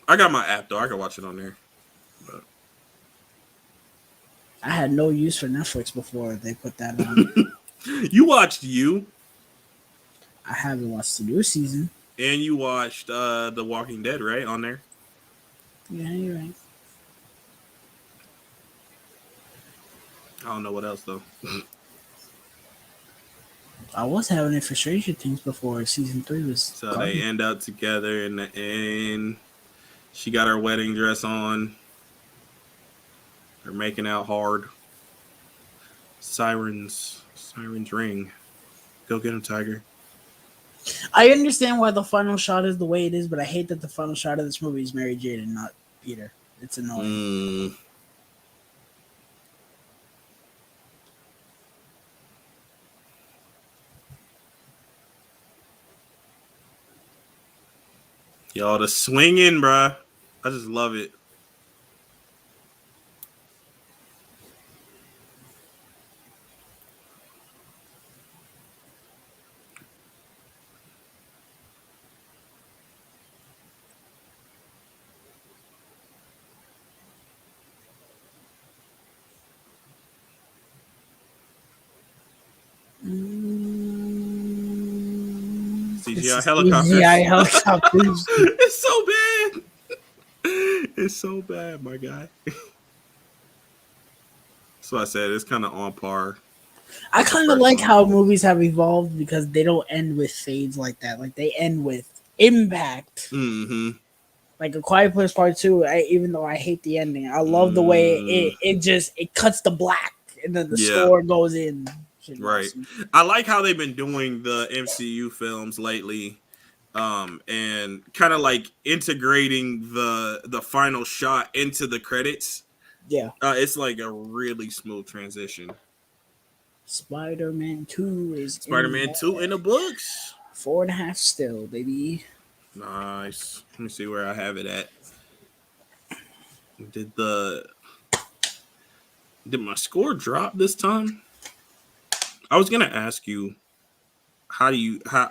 I got my app though, I can watch it on there. But I had no use for Netflix before they put that on. You watched You? I haven't watched the new season. And you watched The Walking Dead, right? On there? Yeah, you're right. I don't know what else though. I was having it for Stranger Things before season 3 was. So they end up together in the end. She got her wedding dress on. They're making out hard. Sirens ring. Go get him, Tiger. I understand why the final shot is the way it is, but I hate that the final shot of this movie is Mary Jane and not Peter. It's annoying. Yo, the swinging, bruh. I just love it. CGI helicopters. CGI helicopters. It's so bad. It's so bad, my guy. So I said it's kind of on par. I kind of like how movies have evolved because they don't end with fades like that. Like they end with impact. Mm-hmm. Like A Quiet Place Part 2, even though I hate the ending, I love the way it cuts the black and then the score goes in. Right. I like how they've been doing the MCU films lately, and kind of like integrating the final shot into the credits. Yeah. It's like a really smooth transition. Spider-Man 2 is Spider-Man 2 in the books. 4.5 still, baby. Nice. Let me see where I have it at. Did my score drop this time? I was gonna ask you, how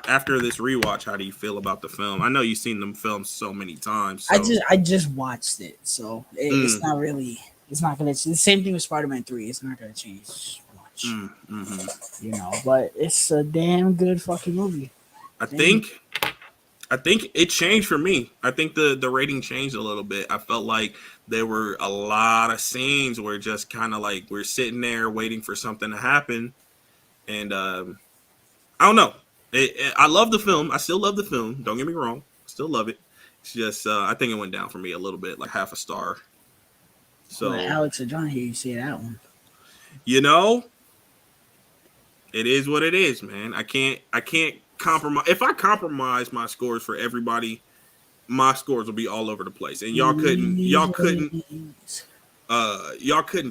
after this rewatch, how do you feel about the film? I know you've seen them films so many times. So. I just watched it, so it's not really. It's not gonna. The same thing with Spider-Man 3. It's not gonna change much, you know. But it's a damn good fucking movie. I think it changed for me. I think the rating changed a little bit. I felt like there were a lot of scenes where just kind of like we're sitting there waiting for something to happen, and I don't know. I love the film. I still love the film. Don't get me wrong. Still love it. It's just I think it went down for me a little bit, like half a star. So well, Alex or John here, you see that one. You know, it is what it is, man. I can't compromise. If I compromise my scores for everybody, my scores will be all over the place. And y'all couldn't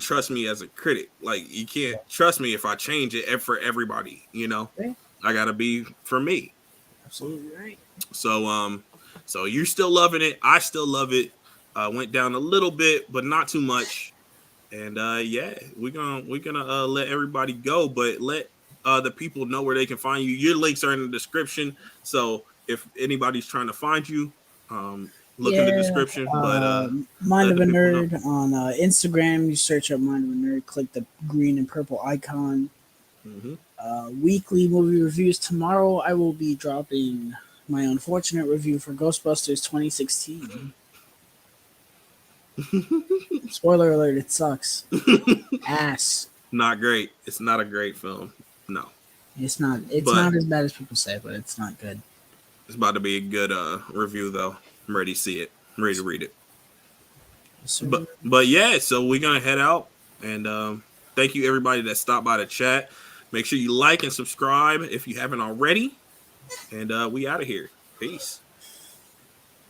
trust me as a critic. Like you can't trust me if I change it for everybody, you know. Okay. I gotta be for me. Absolutely right. So you're still loving it. I still love it. Went down a little bit, but not too much. And we're gonna let everybody go, but let the people know where they can find you. Your links are in the description. So if anybody's trying to find you, look in the description. But Mind of a Nerd on Instagram. You search up Mind of a Nerd. Click the green and purple icon. Mm-hmm. Weekly movie reviews. Tomorrow I will be dropping my unfortunate review for Ghostbusters 2016. Spoiler alert, it sucks. Ass. Not great. It's not a great film. No. It's not not as bad as people say, but it's not good. It's about to be a good review though. I'm ready to see it. I'm ready to read it. Yes, but yeah, so we're gonna head out, and thank you everybody that stopped by the chat. Make sure you like and subscribe if you haven't already. And we out of here. Peace.